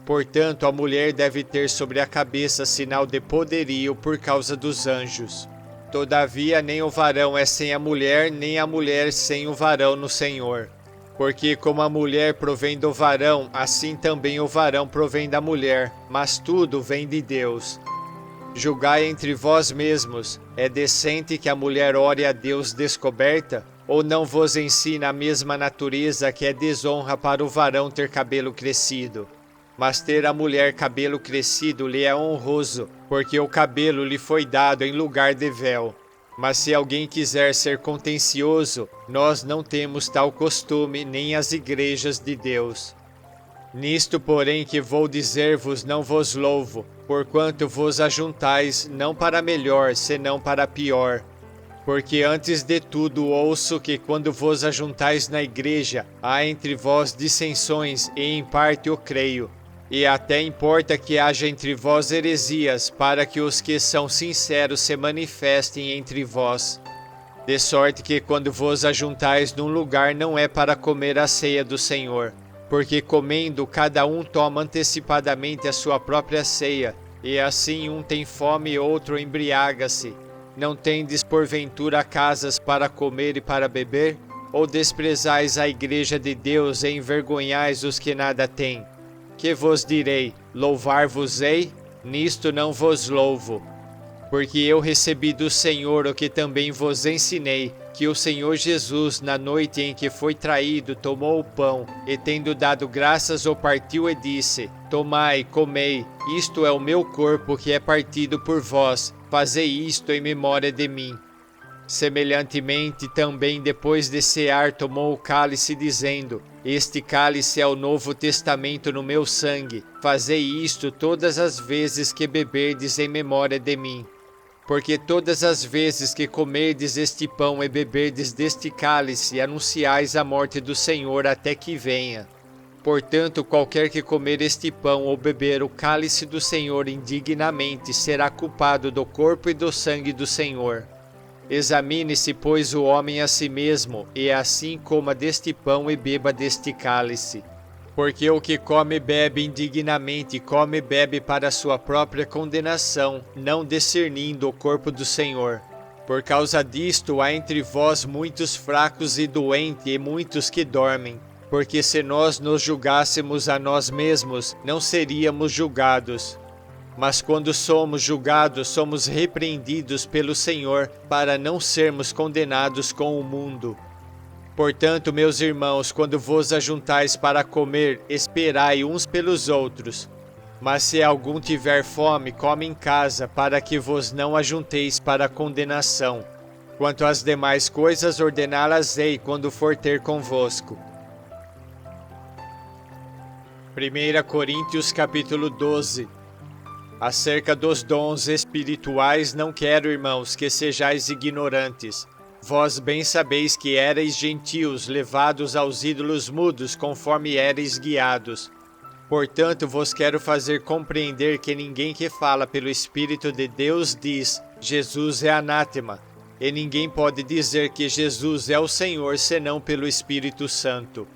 Portanto, a mulher deve ter sobre a cabeça sinal de poderio por causa dos anjos. Todavia, nem o varão é sem a mulher, nem a mulher sem o varão no Senhor. Porque como a mulher provém do varão, assim também o varão provém da mulher, mas tudo vem de Deus. Julgai entre vós mesmos, é decente que a mulher ore a Deus descoberta? Ou não vos ensina a mesma natureza que é desonra para o varão ter cabelo crescido? Mas ter a mulher cabelo crescido lhe é honroso, porque o cabelo lhe foi dado em lugar de véu. Mas se alguém quiser ser contencioso, nós não temos tal costume nem as igrejas de Deus. Nisto, porém, que vou dizer-vos, não vos louvo, porquanto vos ajuntais, não para melhor, senão para pior. Porque antes de tudo ouço que quando vos ajuntais na igreja, há entre vós dissensões, e em parte o creio. E até importa que haja entre vós heresias, para que os que são sinceros se manifestem entre vós. De sorte que quando vos ajuntais num lugar não é para comer a ceia do Senhor, porque comendo cada um toma antecipadamente a sua própria ceia, e assim um tem fome e outro embriaga-se. Não tendes porventura casas para comer e para beber? Ou desprezais a igreja de Deus e envergonhais os que nada têm? Que vos direi? Louvar-vos-ei? Nisto não vos louvo. Porque eu recebi do Senhor o que também vos ensinei, que o Senhor Jesus, na noite em que foi traído, tomou o pão, e tendo dado graças, o partiu e disse: Tomai, comei, isto é o meu corpo que é partido por vós, fazei isto em memória de mim. Semelhantemente, também depois de cear, tomou o cálice, dizendo: Este cálice é o novo testamento no meu sangue. Fazei isto todas as vezes que beberdes em memória de mim. Porque todas as vezes que comerdes este pão e beberdes deste cálice, anunciais a morte do Senhor até que venha. Portanto, qualquer que comer este pão ou beber o cálice do Senhor indignamente será culpado do corpo e do sangue do Senhor. Examine-se, pois, o homem a si mesmo, e assim coma deste pão e beba deste cálice. Porque o que come e bebe indignamente, come e bebe para a sua própria condenação, não discernindo o corpo do Senhor. Por causa disto, há entre vós muitos fracos e doentes, e muitos que dormem. Porque se nós nos julgássemos a nós mesmos, não seríamos julgados. Mas quando somos julgados, somos repreendidos pelo Senhor, para não sermos condenados com o mundo. Portanto, meus irmãos, quando vos ajuntais para comer, esperai uns pelos outros. Mas se algum tiver fome, come em casa, para que vos não ajunteis para a condenação. Quanto às demais coisas, ordená-las-ei quando for ter convosco. 1 Coríntios capítulo 12. Acerca dos dons espirituais, não quero, irmãos, que sejais ignorantes. Vós bem sabeis que éreis gentios, levados aos ídolos mudos, conforme éreis guiados. Portanto, vos quero fazer compreender que ninguém que fala pelo Espírito de Deus diz: Jesus é anátema. E ninguém pode dizer que Jesus é o Senhor, senão pelo Espírito Santo.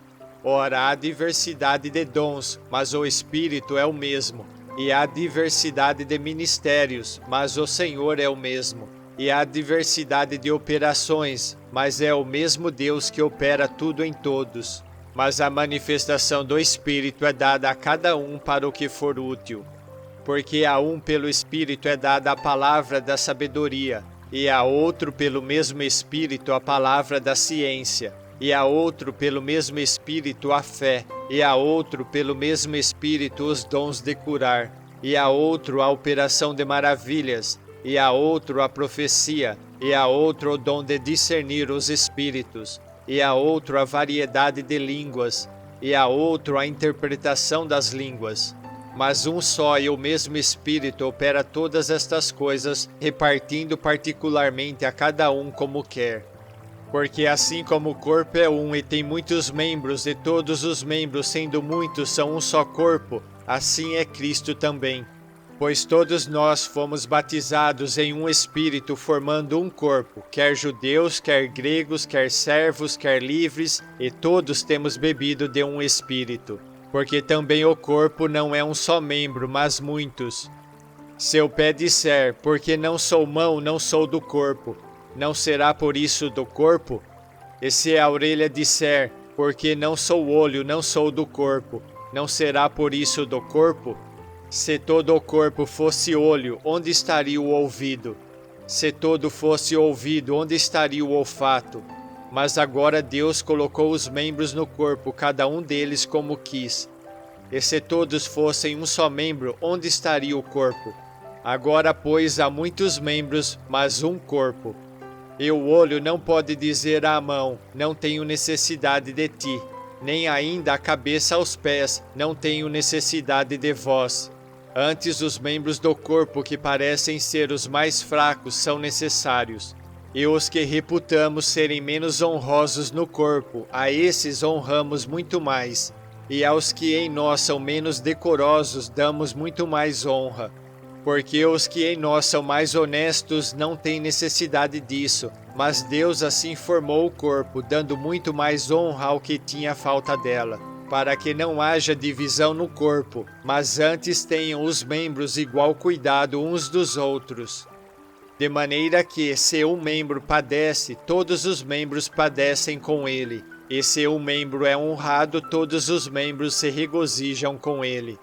Ora, há diversidade de dons, mas o Espírito é o mesmo. E há diversidade de ministérios, mas o Senhor é o mesmo. E há diversidade de operações, mas é o mesmo Deus que opera tudo em todos. Mas a manifestação do Espírito é dada a cada um para o que for útil. Porque a um pelo Espírito é dada a palavra da sabedoria, e a outro pelo mesmo Espírito a palavra da ciência, e a outro pelo mesmo Espírito a fé, e a outro pelo mesmo Espírito os dons de curar, e a outro a operação de maravilhas, e a outro a profecia, e a outro o dom de discernir os espíritos, e a outro a variedade de línguas, e a outro a interpretação das línguas. Mas um só e o mesmo Espírito opera todas estas coisas, repartindo particularmente a cada um como quer. Porque assim como o corpo é um e tem muitos membros, e todos os membros, sendo muitos, são um só corpo, assim é Cristo também. Pois todos nós fomos batizados em um Espírito, formando um corpo, quer judeus, quer gregos, quer servos, quer livres, e todos temos bebido de um Espírito. Porque também o corpo não é um só membro, mas muitos. Se o pé disser, porque não sou mão, não sou do corpo, não será por isso do corpo? E se a orelha disser, porque não sou olho, não sou do corpo, não será por isso do corpo? Se todo o corpo fosse olho, onde estaria o ouvido? Se todo fosse ouvido, onde estaria o olfato? Mas agora Deus colocou os membros no corpo, cada um deles como quis. E se todos fossem um só membro, onde estaria o corpo? Agora, pois, há muitos membros, mas um corpo. E o olho não pode dizer à mão, não tenho necessidade de ti, nem ainda a cabeça aos pés, não tenho necessidade de vós. Antes, os membros do corpo que parecem ser os mais fracos são necessários. E os que reputamos serem menos honrosos no corpo, a esses honramos muito mais. E aos que em nós são menos decorosos, damos muito mais honra. Porque os que em nós são mais honestos não têm necessidade disso, mas Deus assim formou o corpo, dando muito mais honra ao que tinha falta dela, para que não haja divisão no corpo, mas antes tenham os membros igual cuidado uns dos outros. De maneira que, se um membro padece, todos os membros padecem com ele, e se um membro é honrado, todos os membros se regozijam com ele.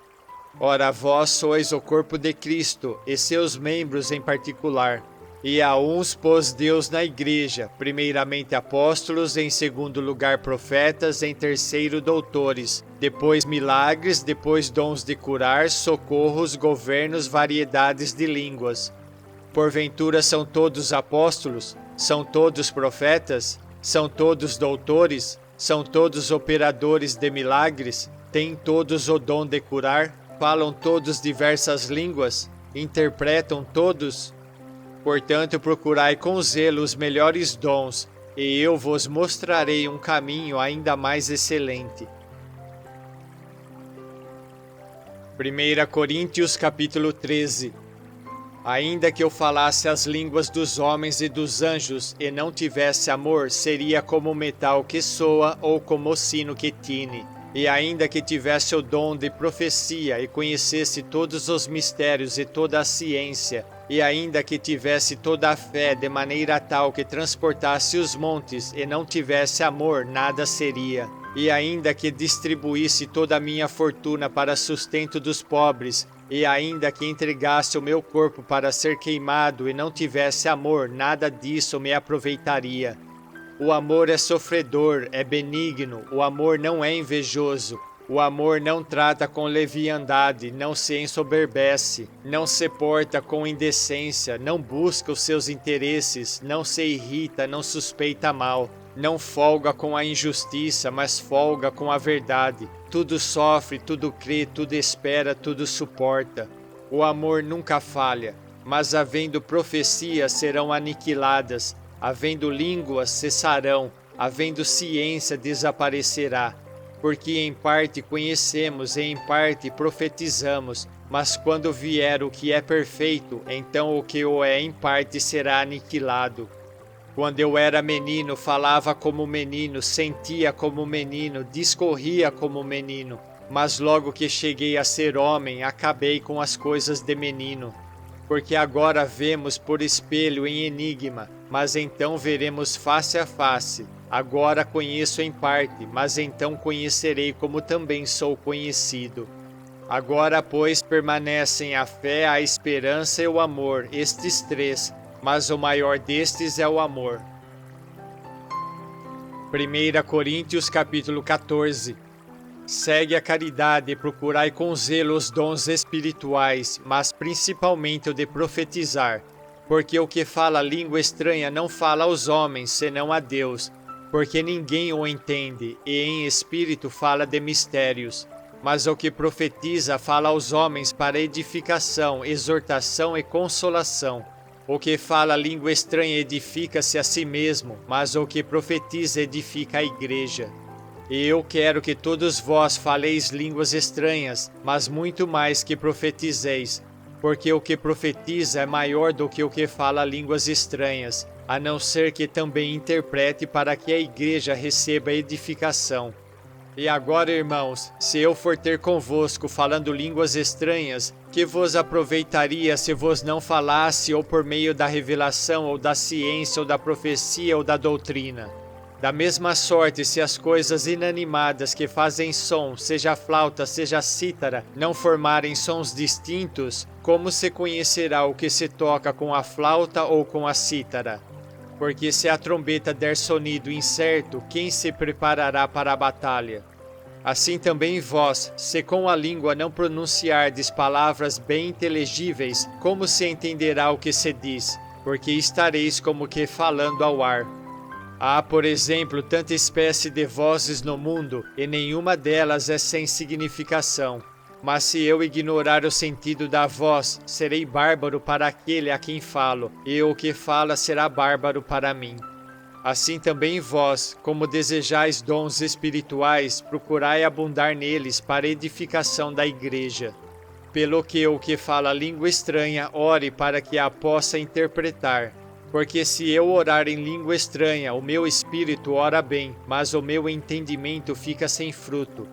Ora, vós sois o corpo de Cristo, e seus membros em particular. E a uns pôs Deus na igreja, primeiramente apóstolos, em segundo lugar profetas, em terceiro doutores, depois milagres, depois dons de curar, socorros, governos, variedades de línguas. Porventura são todos apóstolos? São todos profetas? São todos doutores? São todos operadores de milagres? Têm todos o dom de curar? Falam todos diversas línguas? Interpretam todos? Portanto, procurai com zelo os melhores dons, e eu vos mostrarei um caminho ainda mais excelente. 1 Coríntios capítulo 13. Ainda que eu falasse as línguas dos homens e dos anjos, e não tivesse amor, seria como o metal que soa ou como o sino que tine. E ainda que tivesse o dom de profecia e conhecesse todos os mistérios e toda a ciência, e ainda que tivesse toda a fé de maneira tal que transportasse os montes e não tivesse amor, nada seria. E ainda que distribuísse toda a minha fortuna para sustento dos pobres, e ainda que entregasse o meu corpo para ser queimado e não tivesse amor, nada disso me aproveitaria. O amor é sofredor, é benigno, o amor não é invejoso, o amor não trata com leviandade, não se ensoberbece, não se porta com indecência, não busca os seus interesses, não se irrita, não suspeita mal, não folga com a injustiça, mas folga com a verdade. Tudo sofre, tudo crê, tudo espera, tudo suporta. O amor nunca falha, mas havendo profecias serão aniquiladas, havendo línguas cessarão, havendo ciência desaparecerá. Porque em parte conhecemos e em parte profetizamos, mas quando vier o que é perfeito, então o que o é em parte será aniquilado. Quando eu era menino, falava como menino, sentia como menino, discorria como menino. Mas logo que cheguei a ser homem, acabei com as coisas de menino. Porque agora vemos por espelho em enigma, mas então veremos face a face. Agora conheço em parte, mas então conhecerei como também sou conhecido. Agora, pois, permanecem a fé, a esperança e o amor, estes três, mas o maior destes é o amor. 1 Coríntios capítulo 14. Segue a caridade e procurai com zelo os dons espirituais, mas principalmente o de profetizar, porque o que fala língua estranha não fala aos homens, senão a Deus, porque ninguém o entende, e em espírito fala de mistérios. Mas o que profetiza fala aos homens para edificação, exortação e consolação. O que fala língua estranha edifica-se a si mesmo, mas o que profetiza edifica a igreja. E eu quero que todos vós faleis línguas estranhas, mas muito mais que profetizeis, porque o que profetiza é maior do que o que fala línguas estranhas, a não ser que também interprete para que a igreja receba edificação. E agora, irmãos, se eu for ter convosco falando línguas estranhas, que vos aproveitaria se vos não falasse ou por meio da revelação, ou da ciência, ou da profecia, ou da doutrina? Da mesma sorte, se as coisas inanimadas que fazem som, seja flauta, seja cítara, não formarem sons distintos, como se conhecerá o que se toca com a flauta ou com a cítara? Porque se a trombeta der sonido incerto, quem se preparará para a batalha? Assim também vós, se com a língua não pronunciardes palavras bem inteligíveis, como se entenderá o que se diz? Porque estareis como que falando ao ar. Há, por exemplo, tanta espécie de vozes no mundo, e nenhuma delas é sem significação. Mas se eu ignorar o sentido da voz, serei bárbaro para aquele a quem falo, e o que fala será bárbaro para mim. Assim também vós, como desejais dons espirituais, procurai abundar neles para edificação da igreja. Pelo que o que fala língua estranha, ore para que a possa interpretar. Porque se eu orar em língua estranha, o meu espírito ora bem, mas o meu entendimento fica sem fruto.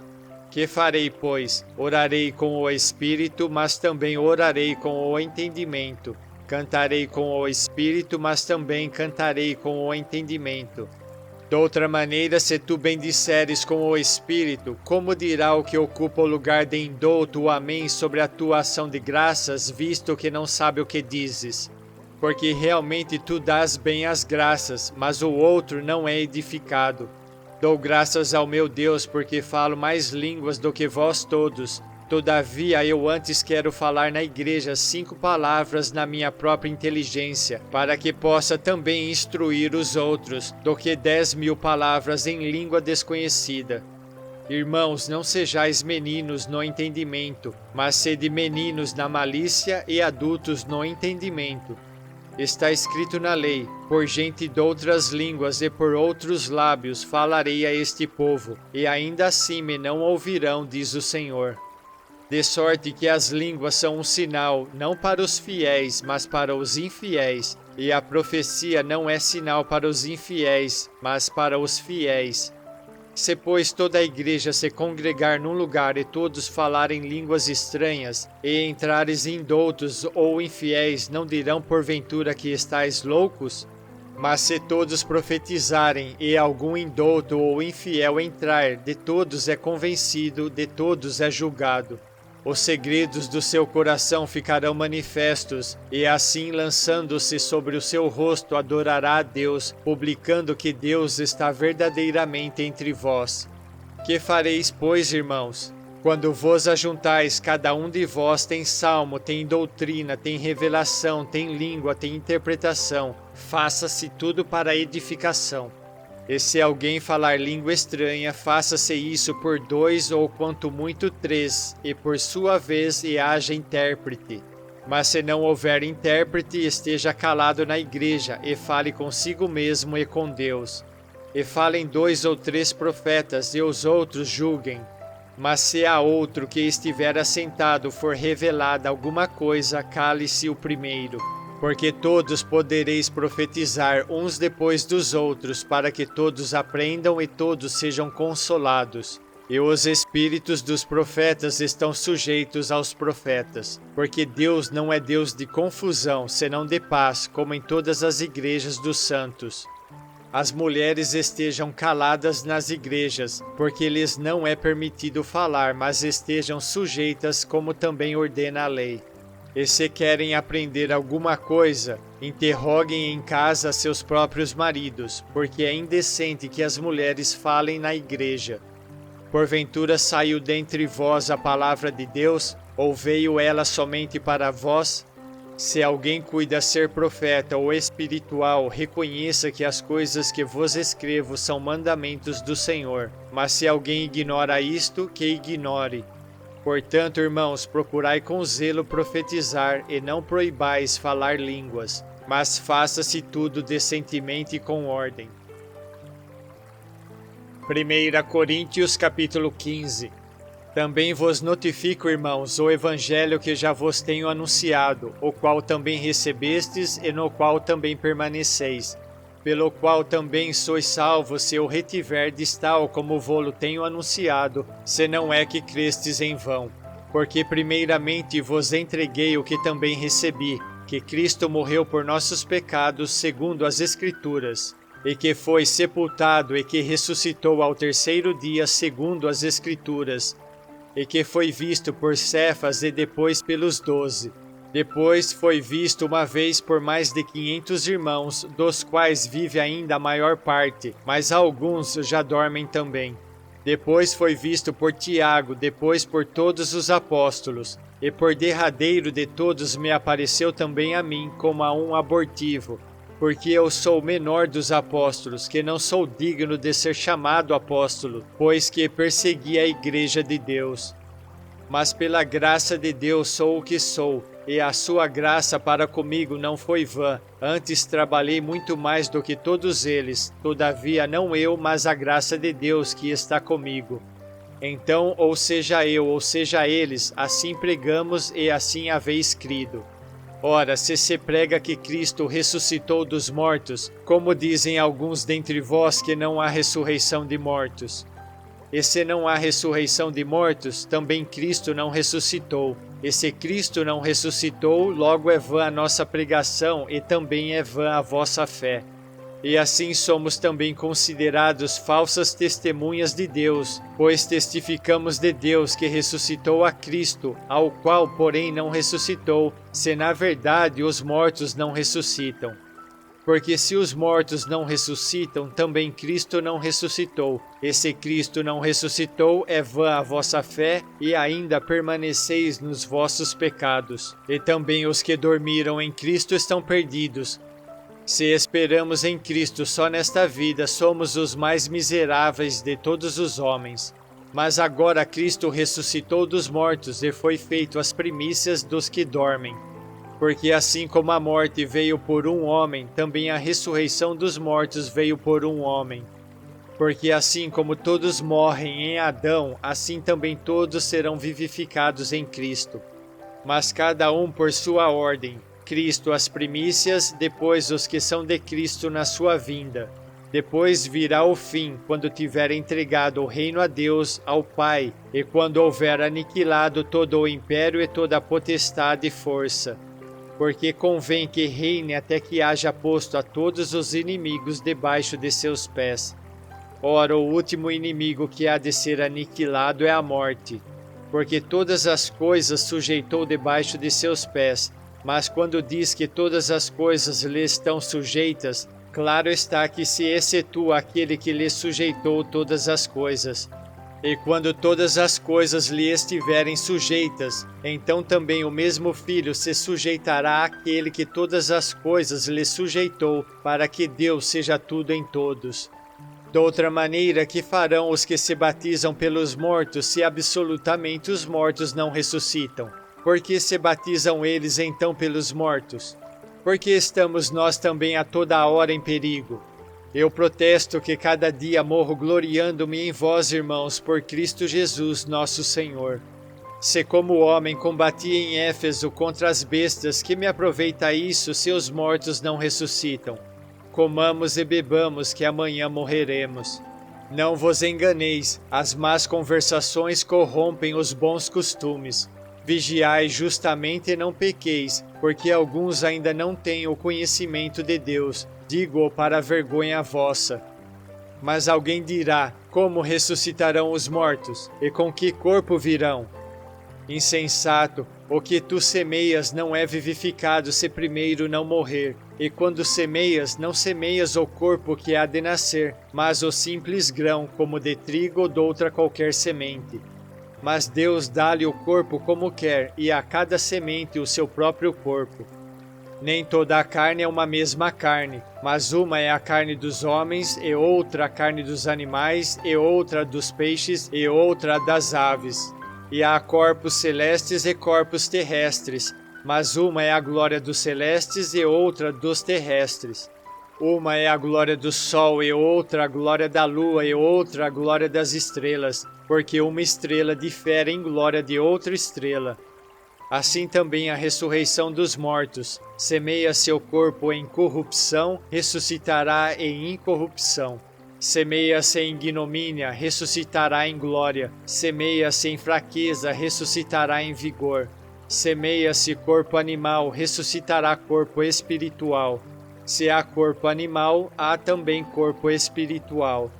Que farei, pois? Orarei com o espírito, mas também orarei com o entendimento. Cantarei com o espírito, mas também cantarei com o entendimento. Doutra maneira, se tu bendisseres com o espírito, como dirá o que ocupa o lugar de indouto o amém sobre a tua ação de graças, visto que não sabe o que dizes? Porque realmente tu dás bem as graças, mas o outro não é edificado. Dou graças ao meu Deus, porque falo mais línguas do que vós todos. Todavia eu antes quero falar na igreja 5 palavras na minha própria inteligência, para que possa também instruir os outros, do que 10.000 palavras em língua desconhecida. Irmãos, não sejais meninos no entendimento, mas sede meninos na malícia e adultos no entendimento. Está escrito na lei: por gente de outras línguas e por outros lábios falarei a este povo, e ainda assim me não ouvirão, diz o Senhor. De sorte que as línguas são um sinal, não para os fiéis, mas para os infiéis, e a profecia não é sinal para os infiéis, mas para os fiéis. Se, pois, toda a igreja se congregar num lugar e todos falarem línguas estranhas, e entrares indoutos ou infiéis, não dirão porventura que estáis loucos? Mas se todos profetizarem, e algum indouto ou infiel entrar, de todos é convencido, de todos é julgado. Os segredos do seu coração ficarão manifestos, e assim, lançando-se sobre o seu rosto, adorará a Deus, publicando que Deus está verdadeiramente entre vós. Que fareis, pois, irmãos? Quando vos ajuntais, cada um de vós tem salmo, tem doutrina, tem revelação, tem língua, tem interpretação. Faça-se tudo para edificação. E se alguém falar língua estranha, faça-se isso por 2 ou quanto muito 3, e por sua vez e haja intérprete. Mas se não houver intérprete, esteja calado na igreja, e fale consigo mesmo e com Deus. E falem 2 ou 3 profetas, e os outros julguem. Mas se a outro que estiver assentado for revelada alguma coisa, cale-se o primeiro. Porque todos podereis profetizar uns depois dos outros, para que todos aprendam e todos sejam consolados. E os espíritos dos profetas estão sujeitos aos profetas, porque Deus não é Deus de confusão, senão de paz, como em todas as igrejas dos santos. As mulheres estejam caladas nas igrejas, porque lhes não é permitido falar, mas estejam sujeitas, como também ordena a lei. E se querem aprender alguma coisa, interroguem em casa seus próprios maridos, porque é indecente que as mulheres falem na igreja. Porventura saiu dentre vós a palavra de Deus, ou veio ela somente para vós? Se alguém cuida ser profeta ou espiritual, reconheça que as coisas que vos escrevo são mandamentos do Senhor. Mas se alguém ignora isto, que ignore. Portanto, irmãos, procurai com zelo profetizar, e não proibais falar línguas, mas faça-se tudo decentemente e com ordem. 1 Coríntios capítulo 15. Também vos notifico, irmãos, o evangelho que já vos tenho anunciado, o qual também recebestes e no qual também permaneceis, pelo qual também sois salvos se o retiverdes tal como vô-lo tenho anunciado, se não é que crestes em vão. Porque primeiramente vos entreguei o que também recebi, que Cristo morreu por nossos pecados segundo as Escrituras, e que foi sepultado e que ressuscitou ao terceiro dia segundo as Escrituras, e que foi visto por Cefas e depois pelos 12. Depois foi visto uma vez por mais de 500 irmãos, dos quais vive ainda a maior parte, mas alguns já dormem também. Depois foi visto por Tiago, depois por todos os apóstolos, e por derradeiro de todos me apareceu também a mim como a um abortivo, porque eu sou o menor dos apóstolos, que não sou digno de ser chamado apóstolo, pois que persegui a igreja de Deus. Mas pela graça de Deus sou o que sou, e a sua graça para comigo não foi vã, antes trabalhei muito mais do que todos eles, todavia não eu, mas a graça de Deus que está comigo. Então, ou seja eu, ou seja eles, assim pregamos e assim haveis crido. Ora, se prega que Cristo ressuscitou dos mortos, como dizem alguns dentre vós que não há ressurreição de mortos? E se não há ressurreição de mortos, também Cristo não ressuscitou. E se Cristo não ressuscitou, logo é vã a nossa pregação e também é vã a vossa fé. E assim somos também considerados falsas testemunhas de Deus, pois testificamos de Deus que ressuscitou a Cristo, ao qual, porém, não ressuscitou, se na verdade os mortos não ressuscitam. Porque se os mortos não ressuscitam, também Cristo não ressuscitou. E se Cristo não ressuscitou, é vã a vossa fé, e ainda permaneceis nos vossos pecados. E também os que dormiram em Cristo estão perdidos. Se esperamos em Cristo só nesta vida, somos os mais miseráveis de todos os homens. Mas agora Cristo ressuscitou dos mortos e foi feito as primícias dos que dormem. Porque assim como a morte veio por um homem, também a ressurreição dos mortos veio por um homem. Porque assim como todos morrem em Adão, assim também todos serão vivificados em Cristo. Mas cada um por sua ordem, Cristo as primícias, depois os que são de Cristo na sua vinda. Depois virá o fim, quando tiver entregado o reino a Deus, ao Pai, e quando houver aniquilado todo o império e toda a potestade e força. Porque convém que reine até que haja posto a todos os inimigos debaixo de seus pés. Ora, o último inimigo que há de ser aniquilado é a morte, porque todas as coisas sujeitou debaixo de seus pés, mas quando diz que todas as coisas lhe estão sujeitas, claro está que se excetua aquele que lhe sujeitou todas as coisas. E quando todas as coisas lhe estiverem sujeitas, então também o mesmo Filho se sujeitará àquele que todas as coisas lhe sujeitou, para que Deus seja tudo em todos. De outra maneira, que farão os que se batizam pelos mortos, se absolutamente os mortos não ressuscitam? Por que se batizam eles então pelos mortos? Porque estamos nós também a toda hora em perigo. Eu protesto que cada dia morro gloriando-me em vós, irmãos, por Cristo Jesus, nosso Senhor. Se como homem combati em Éfeso contra as bestas, que me aproveita isso se os mortos não ressuscitam? Comamos e bebamos, que amanhã morreremos. Não vos enganeis, as más conversações corrompem os bons costumes. Vigiai justamente e não pequeis, porque alguns ainda não têm o conhecimento de Deus. Digo-o para a vergonha vossa. Mas alguém dirá: como ressuscitarão os mortos? E com que corpo virão? Insensato, o que tu semeias não é vivificado se primeiro não morrer. E quando semeias, não semeias o corpo que há de nascer, mas o simples grão, como de trigo ou de outra qualquer semente. Mas Deus dá-lhe o corpo como quer, e a cada semente o seu próprio corpo. Nem toda a carne é uma mesma carne, mas uma é a carne dos homens, e outra a carne dos animais, e outra dos peixes, e outra das aves. E há corpos celestes e corpos terrestres, mas uma é a glória dos celestes e outra dos terrestres. Uma é a glória do sol e outra a glória da lua e outra a glória das estrelas, porque uma estrela difere em glória de outra estrela. Assim também a ressurreição dos mortos. Semeia seu corpo em corrupção, ressuscitará em incorrupção. Semeia-se em ignomínia, ressuscitará em glória. Semeia-se em fraqueza, ressuscitará em vigor. Semeia-se corpo animal, ressuscitará corpo espiritual. Se há corpo animal, há também corpo espiritual.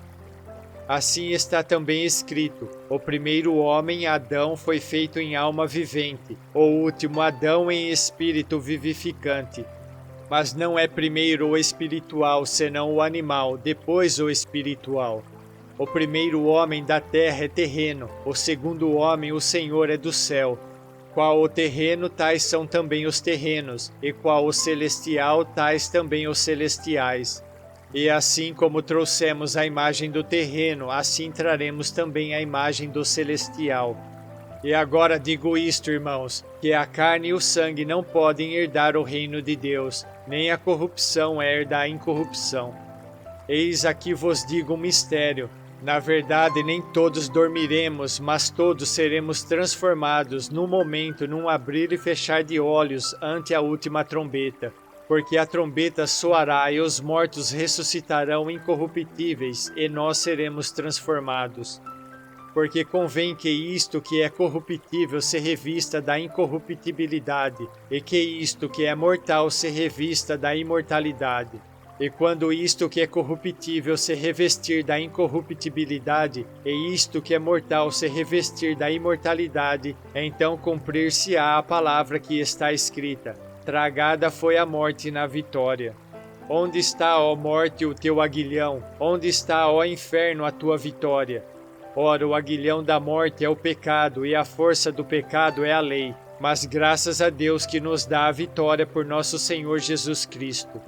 Assim está também escrito: o primeiro homem, Adão, foi feito em alma vivente, o último Adão em espírito vivificante. Mas não é primeiro o espiritual, senão o animal, depois o espiritual. O primeiro homem da terra é terreno, o segundo homem, o Senhor, é do céu. Qual o terreno, tais são também os terrenos, e qual o celestial, tais também os celestiais. E assim como trouxemos a imagem do terreno, assim traremos também a imagem do celestial. E agora digo isto, irmãos, que a carne e o sangue não podem herdar o reino de Deus, nem a corrupção herda a incorrupção. Eis aqui vos digo um mistério. Na verdade, nem todos dormiremos, mas todos seremos transformados num momento, num abrir e fechar de olhos ante a última trombeta. Porque a trombeta soará e os mortos ressuscitarão incorruptíveis, e nós seremos transformados. Porque convém que isto que é corruptível se revista da incorruptibilidade, e que isto que é mortal se revista da imortalidade. E quando isto que é corruptível se revestir da incorruptibilidade, e isto que é mortal se revestir da imortalidade, então cumprir-se-á a palavra que está escrita: tragada foi a morte na vitória. Onde está, ó morte, o teu aguilhão? Onde está, ó inferno, a tua vitória? Ora, o aguilhão da morte é o pecado, e a força do pecado é a lei. Mas graças a Deus que nos dá a vitória por nosso Senhor Jesus Cristo.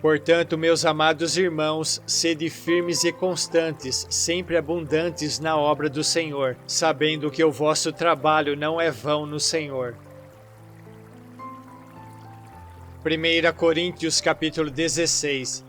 Portanto, meus amados irmãos, sede firmes e constantes, sempre abundantes na obra do Senhor, sabendo que o vosso trabalho não é vão no Senhor. 1 Coríntios capítulo 16.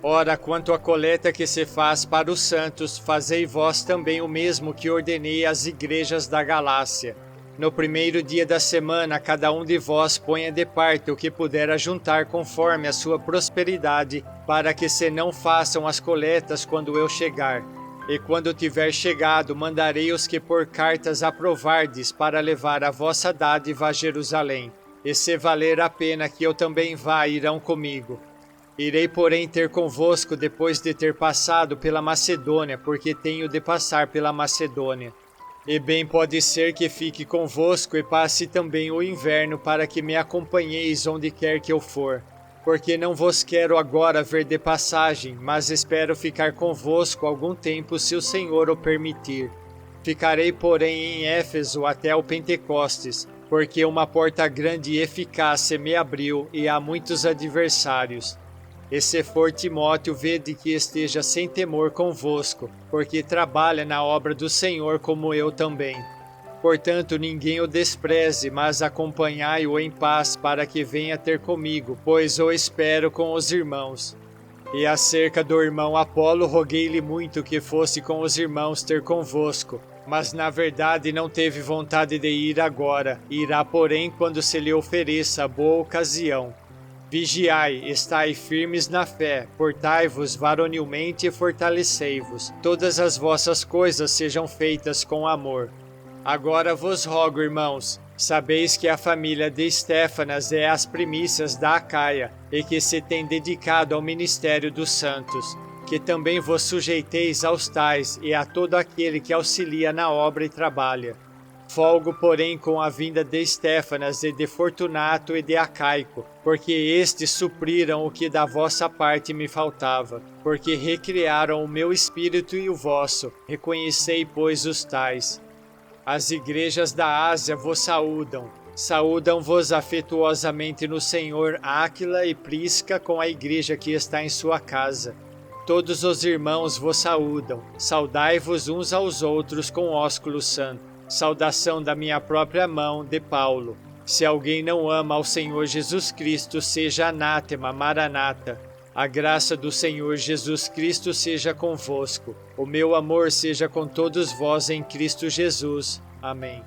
Ora, quanto à coleta que se faz para os santos, fazei vós também o mesmo que ordenei às igrejas da Galácia. No primeiro dia da semana, cada um de vós ponha de parte o que puder ajuntar conforme a sua prosperidade, para que se não façam as coletas quando eu chegar. E quando tiver chegado, mandarei os que por cartas aprovardes para levar a vossa dádiva a Jerusalém. E se valer a pena que eu também vá, irão comigo. Irei, porém, ter convosco depois de ter passado pela Macedônia, porque tenho de passar pela Macedônia. E bem pode ser que fique convosco e passe também o inverno, para que me acompanheis onde quer que eu for. Porque não vos quero agora ver de passagem, mas espero ficar convosco algum tempo, se o Senhor o permitir. Ficarei, porém, em Éfeso até o Pentecostes, porque uma porta grande e eficaz se me abriu, e há muitos adversários. E se for Timóteo, vede que esteja sem temor convosco, porque trabalha na obra do Senhor como eu também. Portanto, ninguém o despreze, mas acompanhai-o em paz, para que venha ter comigo, pois o espero com os irmãos. E acerca do irmão Apolo, roguei-lhe muito que fosse com os irmãos ter convosco, mas na verdade não teve vontade de ir agora, irá porém quando se lhe ofereça a boa ocasião. Vigiai, estai firmes na fé, portai-vos varonilmente e fortalecei-vos. Todas as vossas coisas sejam feitas com amor. Agora vos rogo, irmãos, sabeis que a família de Estéfanas é as primícias da Acaia, e que se tem dedicado ao ministério dos santos, que também vos sujeiteis aos tais e a todo aquele que auxilia na obra e trabalha. Folgo, porém, com a vinda de Estéfanas e de Fortunato e de Acaico, porque estes supriram o que da vossa parte me faltava, porque recriaram o meu espírito e o vosso, reconhecei, pois, os tais. As igrejas da Ásia vos saúdam. Saúdam-vos afetuosamente no Senhor Áquila e Prisca com a igreja que está em sua casa. Todos os irmãos vos saúdam. Saudai-vos uns aos outros com ósculo santo. Saudação da minha própria mão, de Paulo. Se alguém não ama ao Senhor Jesus Cristo, seja anátema, maranata. A graça do Senhor Jesus Cristo seja convosco. O meu amor seja com todos vós em Cristo Jesus. Amém.